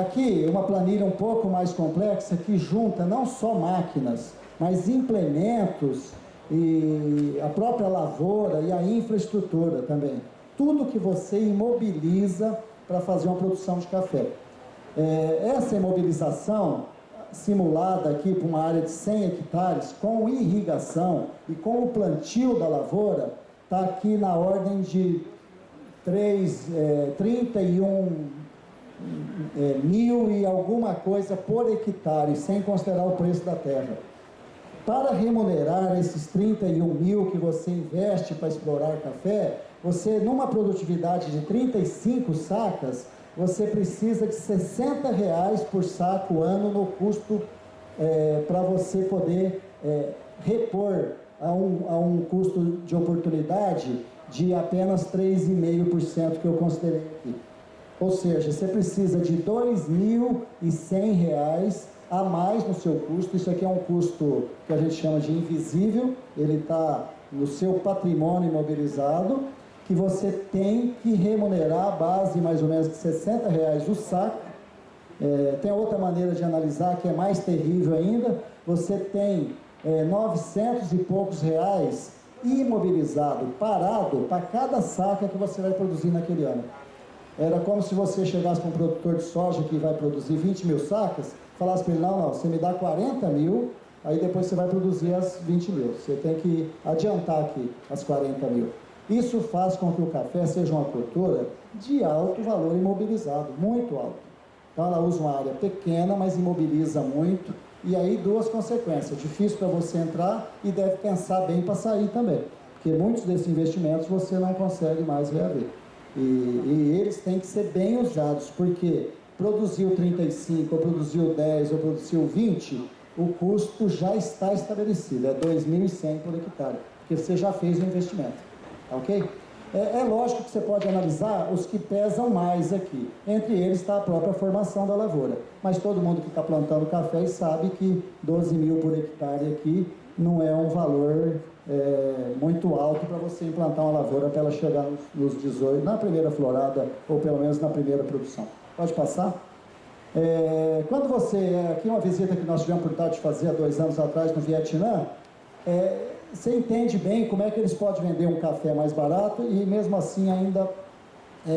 Aqui, uma planilha um pouco mais complexa, que junta não só máquinas, mas implementos, e a própria lavoura e a infraestrutura também. Tudo que você imobiliza para fazer uma produção de café. Essa imobilização simulada aqui para uma área de 100 hectares, com irrigação e com o plantio da lavoura, está aqui na ordem de 31 mil e alguma coisa por hectare, sem considerar o preço da terra. Para remunerar esses 31 mil que você investe para explorar café, você, numa produtividade de 35 sacas, você precisa de R$60 por saco ano no custo para você poder repor a um custo de oportunidade de apenas 3,5% que eu considerei aqui. Ou seja, você precisa de R$2.100 a mais no seu custo. Isso aqui é um custo que a gente chama de invisível, ele está no seu patrimônio imobilizado, que você tem que remunerar a base mais ou menos de R$60 o saco. Tem outra maneira de analisar que é mais terrível ainda. Você tem 900 e poucos reais imobilizado, parado, para cada saca que você vai produzir naquele ano. Era como se você chegasse para um produtor de soja que vai produzir 20 mil sacas, falasse para ele, não, você me dá 40 mil, aí depois você vai produzir as 20 mil. Você tem que adiantar aqui as 40 mil. Isso faz com que o café seja uma cultura de alto valor imobilizado, muito alto. Então ela usa uma área pequena, mas imobiliza muito. E aí duas consequências, difícil para você entrar e deve pensar bem para sair também. Porque muitos desses investimentos você não consegue mais reaver. E eles têm que ser bem usados, porque produziu 35, ou produziu 10, ou produziu 20, o custo já está estabelecido, é 2.100 por hectare, porque você já fez o investimento, ok? É lógico que você pode analisar os que pesam mais aqui, entre eles está a própria formação da lavoura, mas todo mundo que está plantando café sabe que 12 mil por hectare aqui não é um valor muito alto para você implantar uma lavoura para ela chegar nos 18, na primeira florada, ou pelo menos na primeira produção. Pode passar? Quando você, aqui uma visita que nós tivemos a oportunidade de fazer há 2 anos atrás no Vietnã, você entende bem como é que eles podem vender um café mais barato e mesmo assim ainda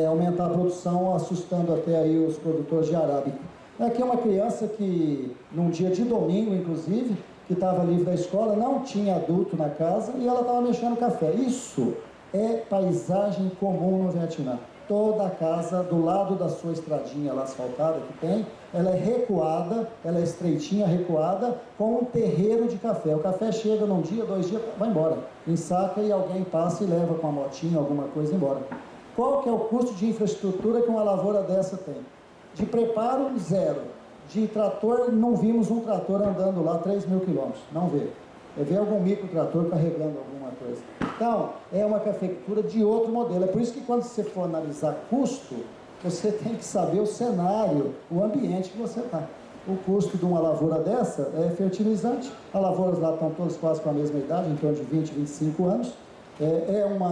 aumentar a produção, assustando até aí os produtores de arábica. Aqui é uma criança que, num dia de domingo, inclusive, que estava livre da escola, não tinha adulto na casa e ela estava mexendo café. Isso é paisagem comum no Vietnã. Toda a casa, do lado da sua estradinha lá asfaltada que tem, ela é recuada, ela é estreitinha, recuada, com um terreiro de café. O café chega num dia, 2 dias, vai embora. Ensaca e alguém passa e leva com a motinha, alguma coisa embora. Qual que é o custo de infraestrutura que uma lavoura dessa tem? De preparo, 0. De trator, não vimos um trator andando lá 3.000 quilômetros, não vê. Ver algum microtrator carregando alguma coisa. Então, é uma cafeicultura de outro modelo. É por isso que quando você for analisar custo, você tem que saber o cenário, o ambiente que você está. O custo de uma lavoura dessa é fertilizante. As lavouras lá estão todas quase com a mesma idade, em torno de 20, 25 anos.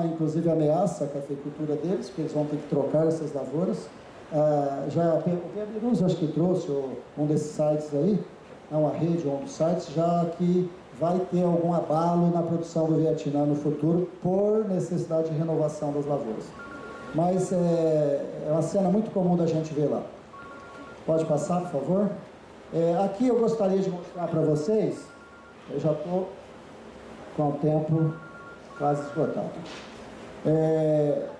Inclusive, ameaça a cafeicultura deles, porque eles vão ter que trocar essas lavouras. O Pedro Luz, acho que trouxe um desses sites aí, uma rede ou um dos sites, já que vai ter algum abalo na produção do Vietnã no futuro por necessidade de renovação das lavouras. Mas é uma cena muito comum da gente ver lá. Pode passar, por favor? Aqui eu gostaria de mostrar para vocês, eu já estou com o tempo quase esgotado.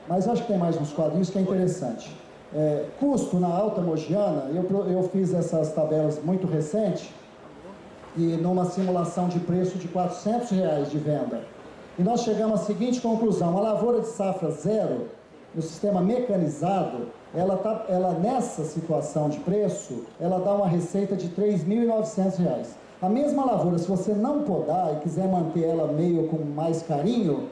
Mas acho que tem mais uns quadrinhos que é interessante. Custo na Alta Mogiana, eu fiz essas tabelas muito recentes, e numa simulação de preço de R$400 de venda. E nós chegamos à seguinte conclusão: a lavoura de safra zero, no sistema mecanizado, ela nessa situação de preço, ela dá uma receita de R$3.900. A mesma lavoura, se você não podar e quiser manter ela meio com mais carinho,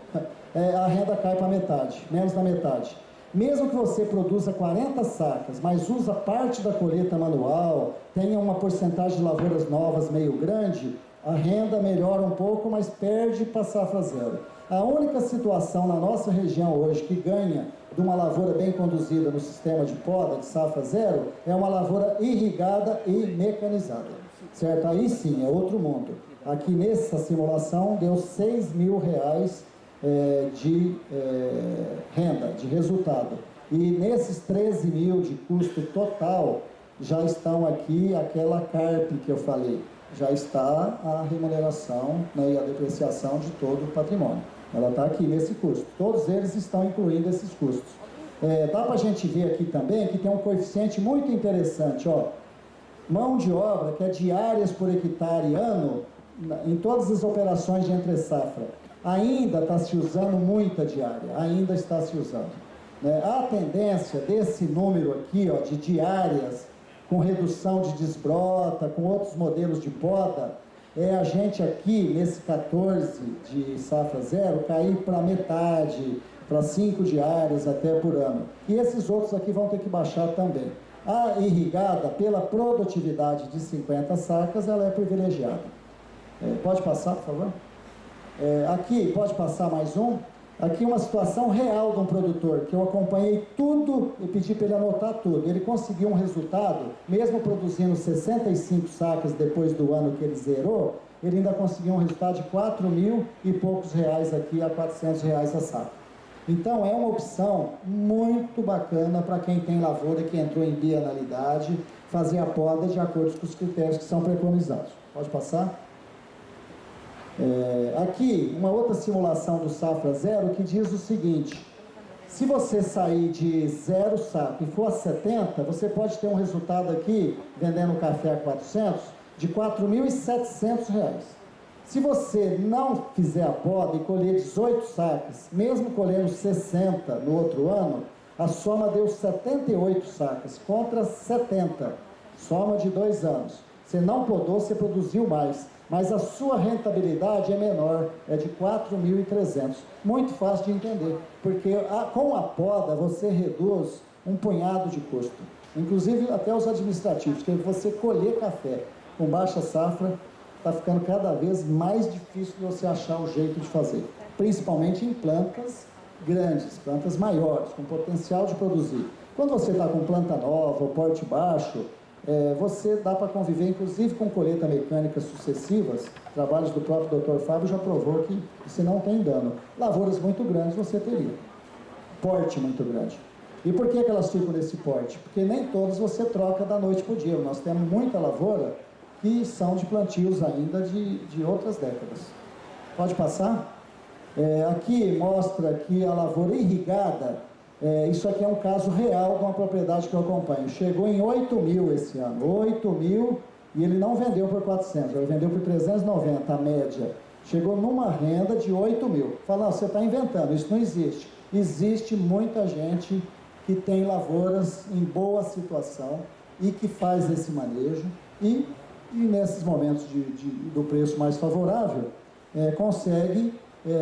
a renda cai para metade, menos da metade. Mesmo que você produza 40 sacas, mas usa parte da colheita manual, tenha uma porcentagem de lavouras novas meio grande, a renda melhora um pouco, mas perde para a safra zero. A única situação na nossa região hoje que ganha de uma lavoura bem conduzida no sistema de poda de safra zero é uma lavoura irrigada e mecanizada, certo? Aí sim, é outro mundo. Aqui nessa simulação deu R$6.000 de renda, de resultado. E nesses 13 mil de custo total, já estão aqui aquela CARP que eu falei, já está a remuneração, né, e a depreciação de todo o patrimônio. Ela está aqui nesse custo. Todos eles estão incluindo esses custos. Dá para a gente ver aqui também que tem um coeficiente muito interessante, ó. Mão de obra, que é diárias por hectare ano, em todas as operações de entre safra. Ainda está se usando muita diária, ainda está se usando. A tendência desse número aqui, ó, de diárias, com redução de desbrota, com outros modelos de poda, a gente aqui, nesse 14 de safra zero, cair para metade, para 5 diárias até por ano. E esses outros aqui vão ter que baixar também. A irrigada, pela produtividade de 50 sacas, ela é privilegiada. Pode passar, por favor? Aqui, pode passar mais um. Aqui uma situação real de um produtor, que eu acompanhei tudo e pedi para ele anotar tudo. Ele conseguiu um resultado, mesmo produzindo 65 sacas depois do ano que ele zerou, ele ainda conseguiu um resultado de 4.000 e poucos reais aqui a R$400 a saca. Então é uma opção muito bacana para quem tem lavoura, que entrou em bienalidade, fazer a poda de acordo com os critérios que são preconizados. Pode passar? Aqui, uma outra simulação do safra zero que diz o seguinte: se você sair de 0 saco e for a 70, você pode ter um resultado aqui, vendendo café a 400, de R$4.700. Se você não fizer a poda e colher 18 sacas, mesmo colhendo 60 no outro ano, a soma deu 78 sacas contra 70, soma de 2 anos. Você não podou, você produziu mais, mas a sua rentabilidade é menor, é de 4.300. Muito fácil de entender, porque com a poda você reduz um punhado de custo, inclusive até os administrativos, porque você colher café com baixa safra está ficando cada vez mais difícil de você achar o jeito de fazer, principalmente em plantas grandes, plantas maiores, com potencial de produzir. Quando você está com planta nova ou porte baixo, você dá para conviver, inclusive com colheita mecânica sucessivas. Trabalhos do próprio Dr. Fábio já provou que você não tem dano. Lavouras muito grandes você teria, porte muito grande. E por que elas ficam nesse porte? Porque nem todas você troca da noite para o dia. Nós temos muita lavoura que são de plantios ainda de outras décadas. Pode passar? Aqui mostra que a lavoura irrigada, isso aqui é um caso real de uma propriedade que eu acompanho. Chegou em 8.000 esse ano, 8.000, e ele não vendeu por 400, ele vendeu por 390, a média. Chegou numa renda de 8.000. Fala, não, você está inventando, isso não existe. Existe muita gente que tem lavouras em boa situação e que faz esse manejo e nesses momentos do preço mais favorável, consegue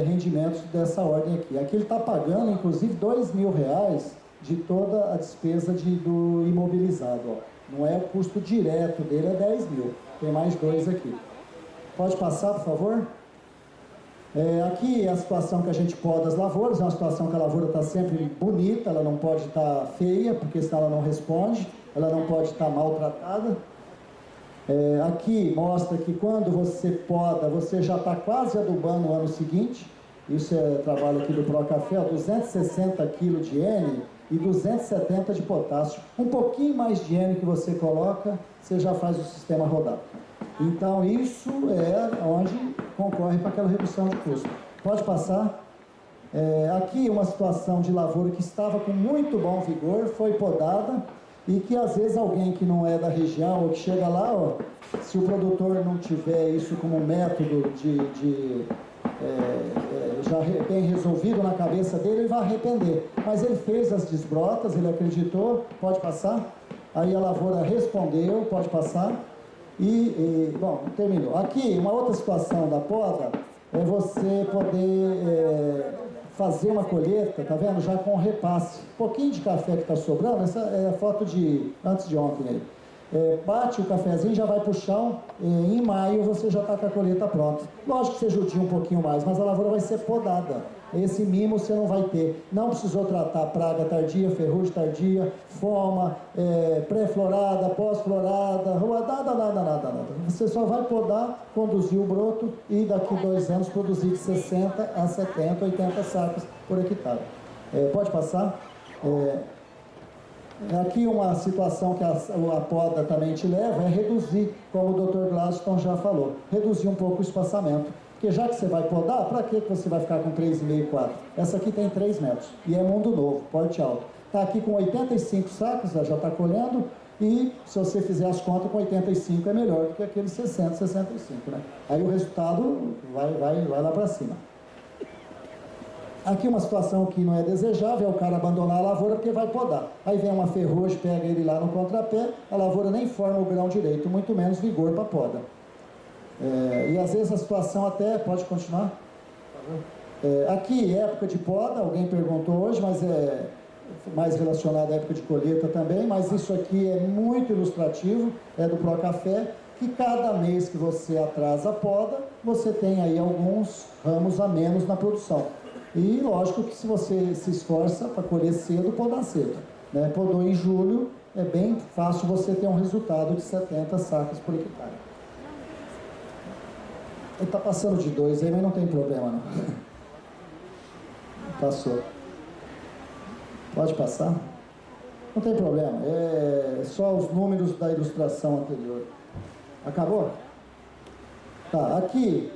rendimentos dessa ordem aqui. Aqui ele está pagando, inclusive, R$2.000 de toda a despesa do imobilizado. Ó. Não é o custo direto dele, é 10 mil. Tem mais dois aqui. Pode passar, por favor? Aqui é a situação que a gente poda as lavouras, é uma situação que a lavoura está sempre bonita, ela não pode estar feia, porque senão ela não responde, ela não pode estar maltratada. Aqui mostra que quando você poda, você já está quase adubando no ano seguinte. Isso é trabalho aqui do Procafé, 260 kg de N e 270 de potássio. Um pouquinho mais de N que você coloca, você já faz o sistema rodar. Então isso é onde concorre para aquela redução de custo. Pode passar. Aqui uma situação de lavoura que estava com muito bom vigor, foi podada, e que às vezes alguém que não é da região ou que chega lá, se o produtor não tiver isso como um método já bem resolvido na cabeça dele, ele vai arrepender. Mas ele fez as desbrotas, ele acreditou. Pode passar. Aí a lavoura respondeu, pode passar. Bom, terminou. Aqui, uma outra situação da poda é você poder fazer uma colheita, tá vendo? Já com repasse. Um pouquinho de café que está sobrando, essa é a foto de antes de ontem aí. Bate o cafezinho, já vai para o chão, em maio você já está com a colheita pronta. Lógico que você judia um pouquinho mais, mas a lavoura vai ser podada. Esse mimo você não vai ter. Não precisou tratar praga tardia, ferrugem tardia, foma, pré-florada, pós-florada, nada. Você só vai podar, conduzir o broto e daqui 2 anos produzir de 60 a 70, 80 sacos por hectare. Pode passar. Aqui uma situação que a poda também te leva é reduzir, como o Dr. Gladstone já falou, reduzir um pouco o espaçamento. Porque já que você vai podar, para que você vai ficar com 3,5, 4? Essa aqui tem 3 metros e é mundo novo, porte alto. Está aqui com 85 sacos, já está colhendo, e se você fizer as contas com 85 é melhor do que aquele 60, 65, né? Aí o resultado vai lá para cima. Aqui uma situação que não é desejável é o cara abandonar a lavoura porque vai podar. Aí vem uma ferrugem, pega ele lá no contrapé, a lavoura nem forma o grão direito, muito menos vigor para poda. E às vezes a situação até... Pode continuar? Aqui, época de poda, alguém perguntou hoje, mas é mais relacionado à época de colheita também, mas isso aqui é muito ilustrativo, é do Procafé, que cada mês que você atrasa a poda, você tem aí alguns ramos a menos na produção. E lógico que se você se esforça para colher cedo, podar cedo, né? Podou em julho, é bem fácil você ter um resultado de 70 sacas por hectare. Ele está passando de 2 aí, mas não tem problema não. Passou. Pode passar? Não tem problema, é só os números da ilustração anterior. Acabou? Tá, aqui...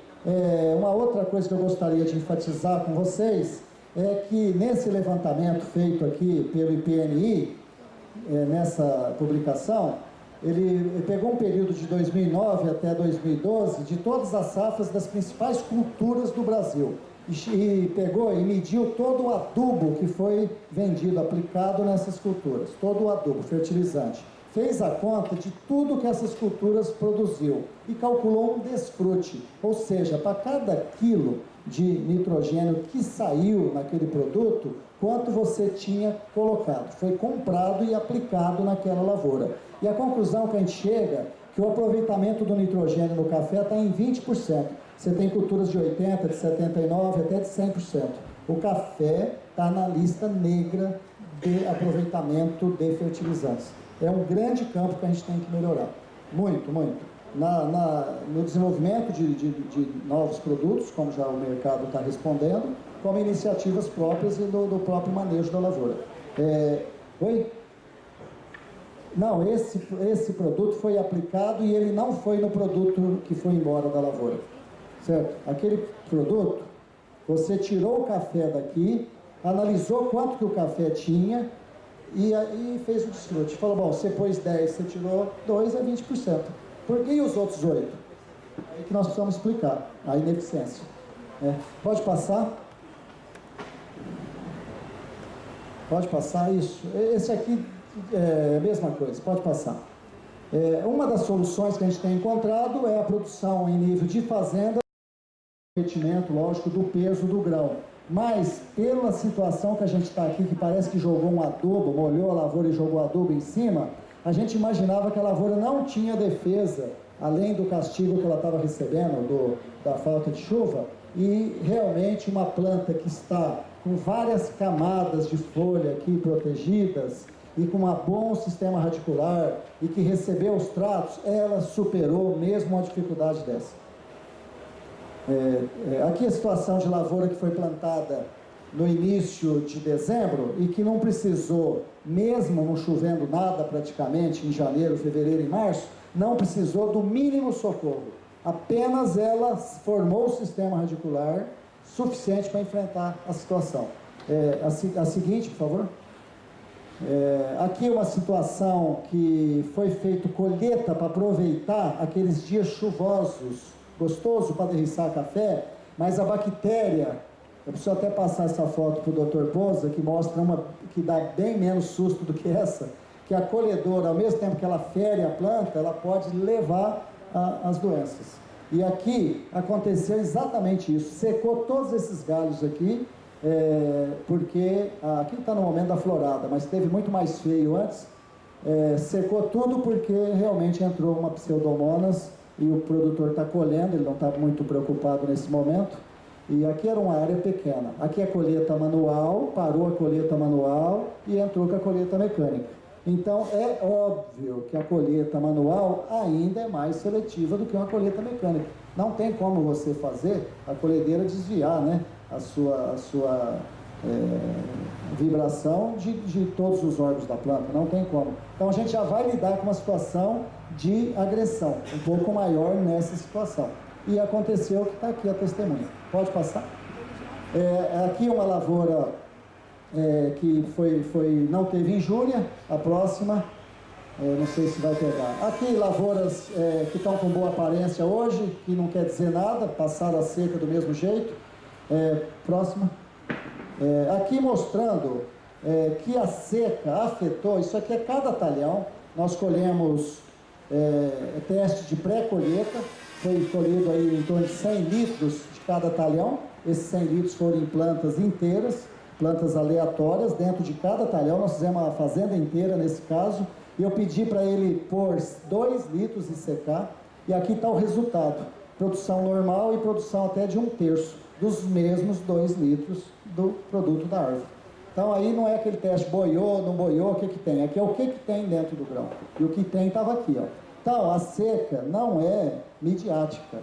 uma outra coisa que eu gostaria de enfatizar com vocês é que nesse levantamento feito aqui pelo IPNI, nessa publicação, ele pegou um período de 2009 até 2012 de todas as safras das principais culturas do Brasil e pegou e mediu todo o adubo que foi vendido, aplicado nessas culturas, todo o adubo, fertilizante. Fez a conta de tudo que essas culturas produziu e calculou um desfrute, ou seja, para cada quilo de nitrogênio que saiu naquele produto, quanto você tinha colocado, foi comprado e aplicado naquela lavoura. E a conclusão que a gente chega é que o aproveitamento do nitrogênio no café está em 20%. Você tem culturas de 80%, de 79%, até de 100%. O café está na lista negra de aproveitamento de fertilizantes. É um grande campo que a gente tem que melhorar. Muito, muito. No desenvolvimento de novos produtos, como já o mercado está respondendo, como iniciativas próprias e do próprio manejo da lavoura. Oi? Não, esse produto foi aplicado e ele não foi no produto que foi embora da lavoura. Certo? Aquele produto, você tirou o café daqui, analisou quanto que o café tinha, e aí fez o desfrute. Falou, bom, você pôs 10, você tirou 2, é 20%. Por que os outros 8? Aí que nós precisamos explicar a ineficiência. Pode passar? Pode passar isso? Esse aqui é a mesma coisa, pode passar. Uma das soluções que a gente tem encontrado é a produção em nível de fazenda, derretimento, lógico, do peso do grão. Mas, pela situação que a gente está aqui, que parece que jogou um adubo, molhou a lavoura e jogou adubo em cima, a gente imaginava que a lavoura não tinha defesa, além do castigo que ela estava recebendo, da falta de chuva, e realmente uma planta que está com várias camadas de folha aqui protegidas, e com um bom sistema radicular, e que recebeu os tratos, ela superou mesmo uma dificuldade dessa. Aqui a situação de lavoura que foi plantada no início de dezembro e que não precisou, mesmo não chovendo nada praticamente em janeiro, fevereiro e março, não precisou do mínimo socorro. Apenas ela formou o sistema radicular suficiente para enfrentar a situação. A seguinte, por favor. Aqui uma situação que foi feito colheita para aproveitar aqueles dias chuvosos, gostoso para derriçar café, mas a bactéria, eu preciso até passar essa foto para o Dr. Poza, que mostra uma que dá bem menos susto do que essa, que a colhedora, ao mesmo tempo que ela fere a planta, ela pode levar as doenças. E aqui aconteceu exatamente isso, secou todos esses galhos aqui, porque aqui está no momento da florada, mas teve muito mais feio antes, secou tudo porque realmente entrou uma pseudomonas e o produtor está colhendo, ele não está muito preocupado nesse momento, e aqui era uma área pequena. Aqui é colheita manual, parou a colheita manual e entrou com a colheita mecânica. Então é óbvio que a colheita manual ainda é mais seletiva do que uma colheita mecânica. Não tem como você fazer a colhedeira desviar, né, a sua vibração de todos os órgãos da planta, não tem como. Então a gente já vai lidar com uma situação de agressão, um pouco maior nessa situação. E aconteceu que está aqui a testemunha. Pode passar? Aqui uma lavoura que não teve injúria, a próxima, não sei se vai pegar. Aqui lavouras que estão com boa aparência hoje, que não quer dizer nada, passaram a seca do mesmo jeito. Próxima. Aqui mostrando que a seca afetou, isso aqui é cada talhão, nós colhemos teste de pré-colheita, foi colhido aí em torno de 100 litros de cada talhão, esses 100 litros foram em plantas inteiras, plantas aleatórias, dentro de cada talhão, nós fizemos a fazenda inteira nesse caso, e eu pedi para ele pôr 2 litros e secar, e aqui está o resultado, produção normal e produção até de 1/3 dos mesmos 2 litros do produto da árvore. Então aí não é aquele teste boiou, não boiou, o que tem? Aqui é o que tem dentro do grão, e o que tem estava aqui, ó. Então a seca não é midiática,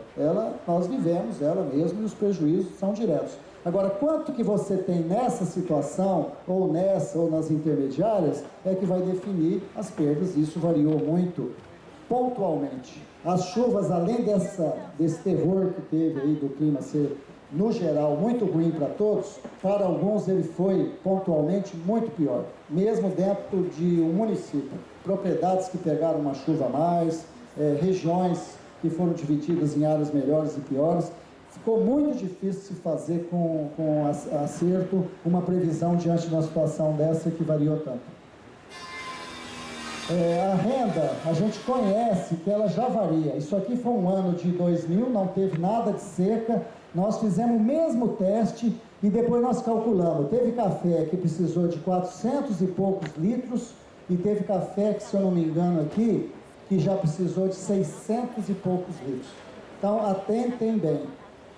nós vivemos ela mesmo e os prejuízos são diretos. Agora, quanto que você tem nessa situação, ou nas intermediárias, é que vai definir as perdas. Isso variou muito pontualmente. As chuvas, além desse terror que teve aí do clima ser, no geral, muito ruim para todos, para alguns ele foi pontualmente muito pior, mesmo dentro de um município. Propriedades que pegaram uma chuva a mais, regiões que foram divididas em áreas melhores e piores. Ficou muito difícil se fazer com acerto uma previsão diante de uma situação dessa que variou tanto. A renda, a gente conhece que ela já varia. Isso aqui foi um ano de 2000, não teve nada de seca. Nós fizemos o mesmo teste e depois nós calculamos. Teve café que precisou de 400 e poucos litros e teve café que, se eu não me engano aqui, que já precisou de 600 e poucos litros. Então, atentem bem.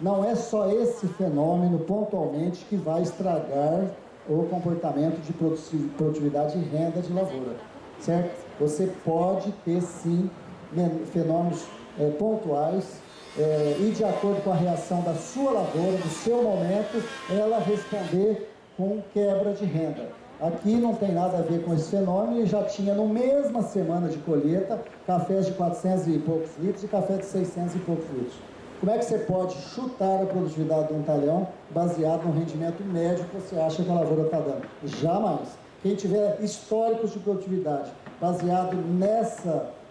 Não é só esse fenômeno, pontualmente, que vai estragar o comportamento de produtividade e renda de lavoura, certo? Você pode ter, sim, fenômenos pontuais e, de acordo com a reação da sua lavoura, do seu momento, ela responder com quebra de renda. Aqui não tem nada a ver com esse fenômeno e já tinha, no mesma semana de colheita, cafés de 400 e poucos litros e café de 600 e poucos litros. Como é que você pode chutar a produtividade de um talhão baseado no rendimento médio que você acha que a lavoura está dando? Jamais. Quem tiver históricos de produtividade baseado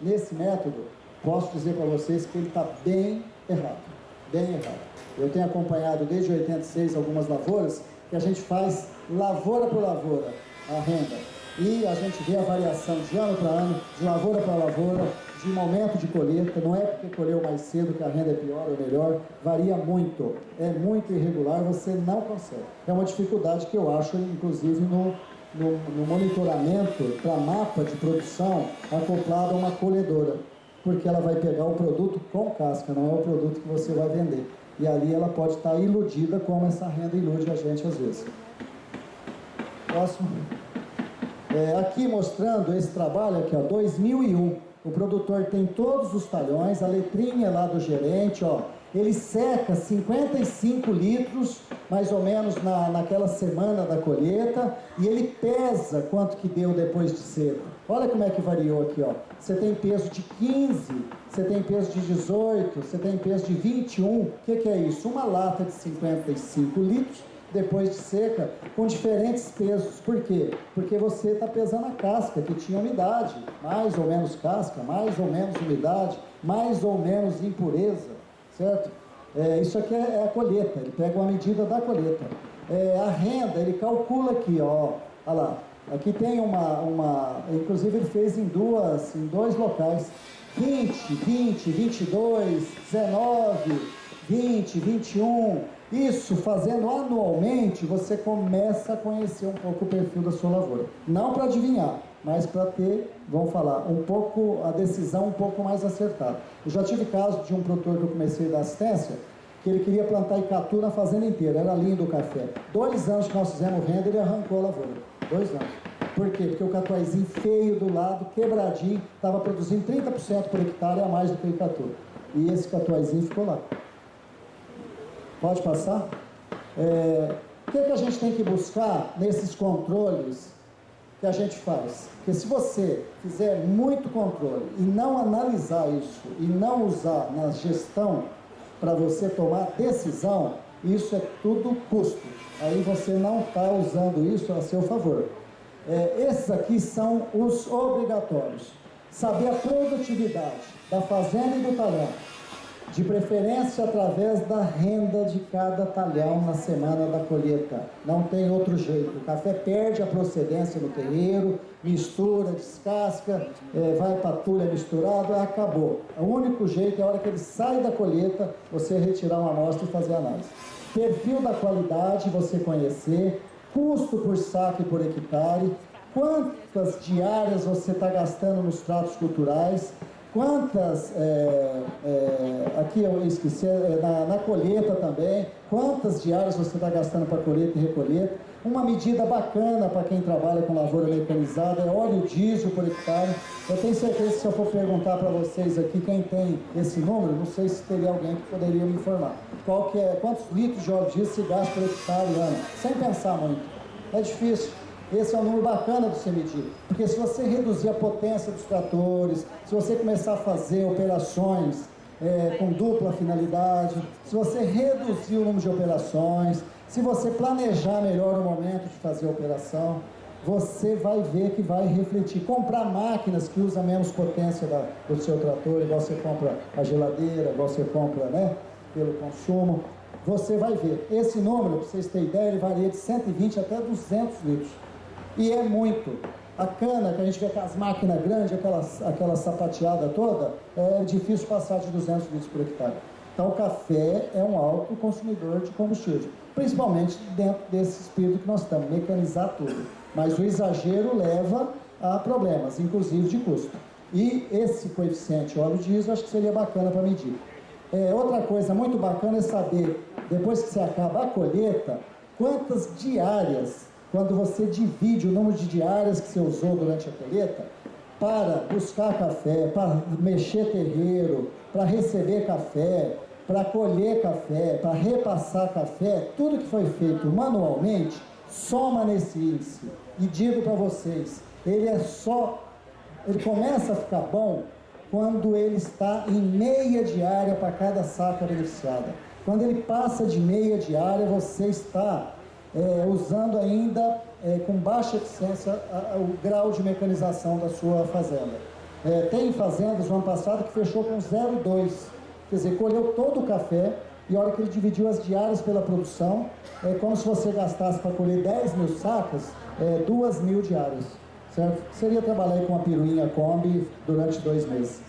nesse método, posso dizer para vocês que ele está bem errado. Bem errado. Eu tenho acompanhado desde 86 algumas lavouras que a gente faz lavoura por lavoura a renda. E a gente vê a variação de ano para ano, de lavoura para lavoura, de momento de colheita. Não é porque colheu mais cedo que a renda é pior ou melhor, varia muito, é muito irregular, você não consegue. É uma dificuldade que eu acho, inclusive, no monitoramento para mapa de produção acoplado a uma colhedora, porque ela vai pegar o produto com casca, não é o produto que você vai vender. E ali ela pode estar iludida, como essa renda ilude a gente às vezes. Próximo. Aqui mostrando esse trabalho, aqui ó, 2001. O produtor tem todos os talhões, a letrinha lá do gerente, ó. Ele seca 55 litros, mais ou menos naquela semana da colheita, e ele pesa quanto que deu depois de seco. Olha como é que variou aqui, ó. Você tem peso de 15, você tem peso de 18, você tem peso de 21. O que é isso? Uma lata de 55 litros, depois de seca, com diferentes pesos. Por quê? Porque você está pesando a casca, que tinha umidade, mais ou menos casca, mais ou menos umidade, mais ou menos impureza. Certo? Isso aqui é a colheita, ele pega uma medida da colheita. A renda, ele calcula aqui, ó, olha lá, aqui tem inclusive ele fez em dois locais, 20, 20, 22, 19, 20, 21, isso fazendo anualmente, você começa a conhecer um pouco o perfil da sua lavoura. Não para adivinhar, mas para ter, vamos falar, um pouco, a decisão um pouco mais acertada. Eu já tive caso de um produtor que eu comecei a dar assistência, que ele queria plantar icatu na fazenda inteira, era lindo o café. 2 anos que nós fizemos renda, ele arrancou a lavoura. 2 anos. Por quê? Porque o catuaizinho feio do lado, quebradinho, estava produzindo 30% por hectare a mais do que o icatu. E esse catuaizinho ficou lá. Pode passar? O que a gente tem que buscar nesses controles que a gente faz? Porque se você fizer muito controle e não analisar isso, e não usar na gestão para você tomar decisão, isso é tudo custo. Aí você não está usando isso a seu favor. Esses aqui são os obrigatórios. Saber a produtividade da fazenda e do talhão, de preferência através da renda de cada talhão na semana da colheita. Não tem outro jeito. O café perde a procedência no terreiro, mistura, descasca, vai para a tulha misturado, acabou. O único jeito é a hora que ele sai da colheita, você retirar uma amostra e fazer a análise. Perfil da qualidade, você conhecer, custo por saco e por hectare, quantas diárias você está gastando nos tratos culturais, quantas, aqui eu esqueci, na colheita também, quantas diárias você está gastando para colheita e recolheita. Uma medida bacana para quem trabalha com lavoura mecanizada é óleo diesel por hectare. Eu tenho certeza que se eu for perguntar para vocês aqui, quem tem esse número, não sei se teria alguém que poderia me informar. Quantos litros de óleo diesel se gasta por hectare ano? Sem pensar muito. É difícil. Esse é um número bacana de você medir, porque se você reduzir a potência dos tratores, se você começar a fazer operações com dupla finalidade, se você reduzir o número de operações, se você planejar melhor o momento de fazer a operação, você vai ver que vai refletir. Comprar máquinas que usam menos potência do seu trator, igual você compra a geladeira, igual você compra, né, pelo consumo, você vai ver. Esse número, para vocês terem ideia, ele varia de 120 até 200 litros. E é muito. A cana, que a gente vê com as máquinas grandes, aquela sapateada toda, é difícil passar de 200 litros por hectare. Então o café é um alto consumidor de combustível, principalmente dentro desse espírito que nós estamos, mecanizar tudo. Mas o exagero leva a problemas, inclusive de custo. E esse coeficiente óleo diesel, acho que seria bacana para medir. Outra coisa muito bacana é saber, depois que você acaba a colheita, quantas diárias, quando você divide o número de diárias que você usou durante a colheita, para buscar café, para mexer terreiro, para receber café, para colher café, para repassar café, tudo que foi feito manualmente, soma nesse índice. E digo para vocês, ele começa a ficar bom quando ele está em meia diária para cada saca beneficiada. Quando ele passa de meia diária, você está usando ainda com baixa eficiência o grau de mecanização da sua fazenda. Tem fazendas no ano passado que fechou com 0,2, quer dizer, colheu todo o café e a hora que ele dividiu as diárias pela produção, é como se você gastasse para colher 10 mil sacas, 2 mil diárias, certo? Seria trabalhar com uma piruinha Kombi durante 2 meses.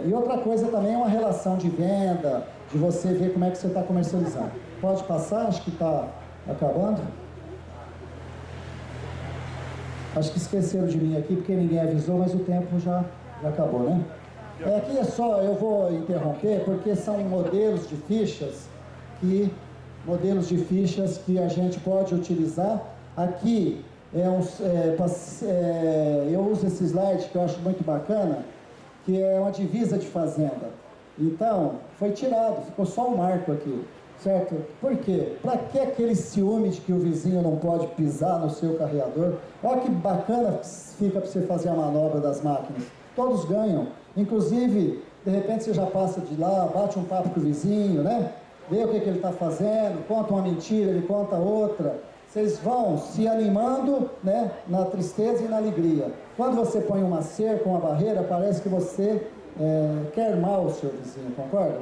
E outra coisa também é uma relação de venda, de você ver como é que você está comercializando. Pode passar, acho que está acabando. Acho que esqueceram de mim aqui, porque ninguém avisou, mas o tempo já acabou, né? Aqui é só, eu vou interromper, porque são modelos de fichas que a gente pode utilizar. Aqui eu uso esse slide que eu acho muito bacana, que é uma divisa de fazenda. Então, foi tirado, ficou só um marco aqui, certo? Por quê? Para que aquele ciúme de que o vizinho não pode pisar no seu carreador? Olha que bacana fica para você fazer a manobra das máquinas. Todos ganham. Inclusive, de repente você já passa de lá, bate um papo com o vizinho, né? Vê o que ele está fazendo, conta uma mentira, ele conta outra. Vocês vão se animando, né, na tristeza e na alegria. Quando você põe uma cerca, uma barreira, parece que você quer mal o seu vizinho, concorda?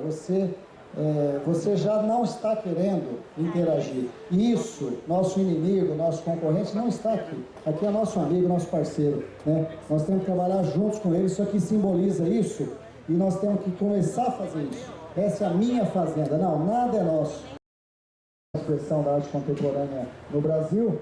Você já não está querendo interagir. Isso, nosso inimigo, nosso concorrente não está aqui. Aqui é nosso amigo, nosso parceiro, né? Nós temos que trabalhar juntos com ele, isso aqui simboliza isso, e nós temos que começar a fazer isso. Essa é a minha fazenda. Não, nada é nosso. A expressão da arte contemporânea no Brasil,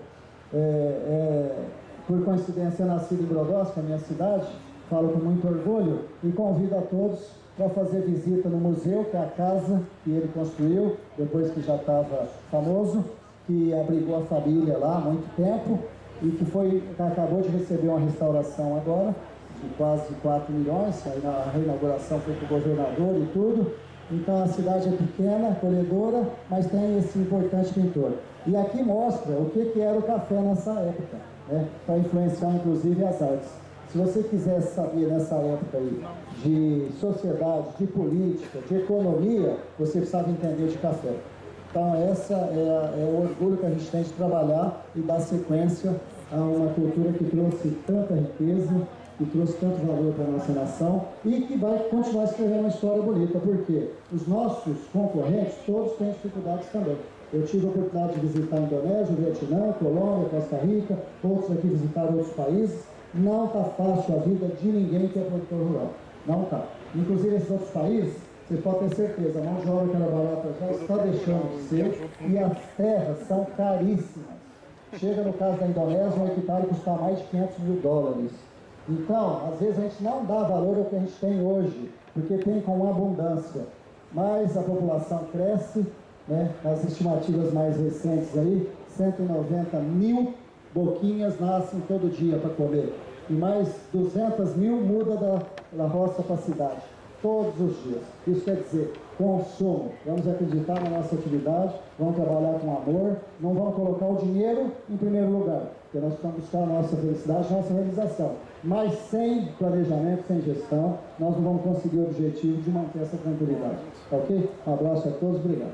por coincidência, nascido em Brodowski, a minha cidade, falo com muito orgulho e convido a todos para fazer visita no museu, que é a casa que ele construiu, depois que já estava famoso, que abrigou a família lá há muito tempo e que acabou de receber uma restauração agora, de quase 4 milhões, a reinauguração foi com o governador e tudo. Então a cidade é pequena, acolhedora, mas tem esse importante pintor. E aqui mostra o que era o café nessa época, né? Para influenciar inclusive as artes. Se você quiser saber nessa época aí de sociedade, de política, de economia, você precisava entender de café. Então essa é o orgulho que a gente tem de trabalhar e dar sequência a uma cultura que trouxe tanta riqueza, que trouxe tanto valor para a nossa nação e que vai continuar escrevendo uma história bonita, porque os nossos concorrentes todos têm dificuldades também. Eu tive a oportunidade de visitar a Indonésia, o Vietnã, Colômbia, Costa Rica, outros aqui visitaram outros países. Não está fácil a vida de ninguém que é produtor rural. Não está. Inclusive esses outros países, você pode ter certeza, a mão de obra que era barata já está deixando de ser e as terras são caríssimas. Chega no caso da Indonésia, um hectare custa mais de $500 mil. Então, às vezes a gente não dá valor ao que a gente tem hoje, porque tem com abundância. Mas a população cresce, né? As estimativas mais recentes aí, 190 mil boquinhas nascem todo dia para comer. E mais 200 mil muda da roça para a cidade, todos os dias. Isso quer dizer, consumo. Vamos acreditar na nossa atividade, vamos trabalhar com amor, não vamos colocar o dinheiro em primeiro lugar, porque nós precisamos buscar a nossa felicidade, a nossa realização. Mas sem planejamento, sem gestão, nós não vamos conseguir o objetivo de manter essa tranquilidade. Ok? Um abraço a todos, obrigado.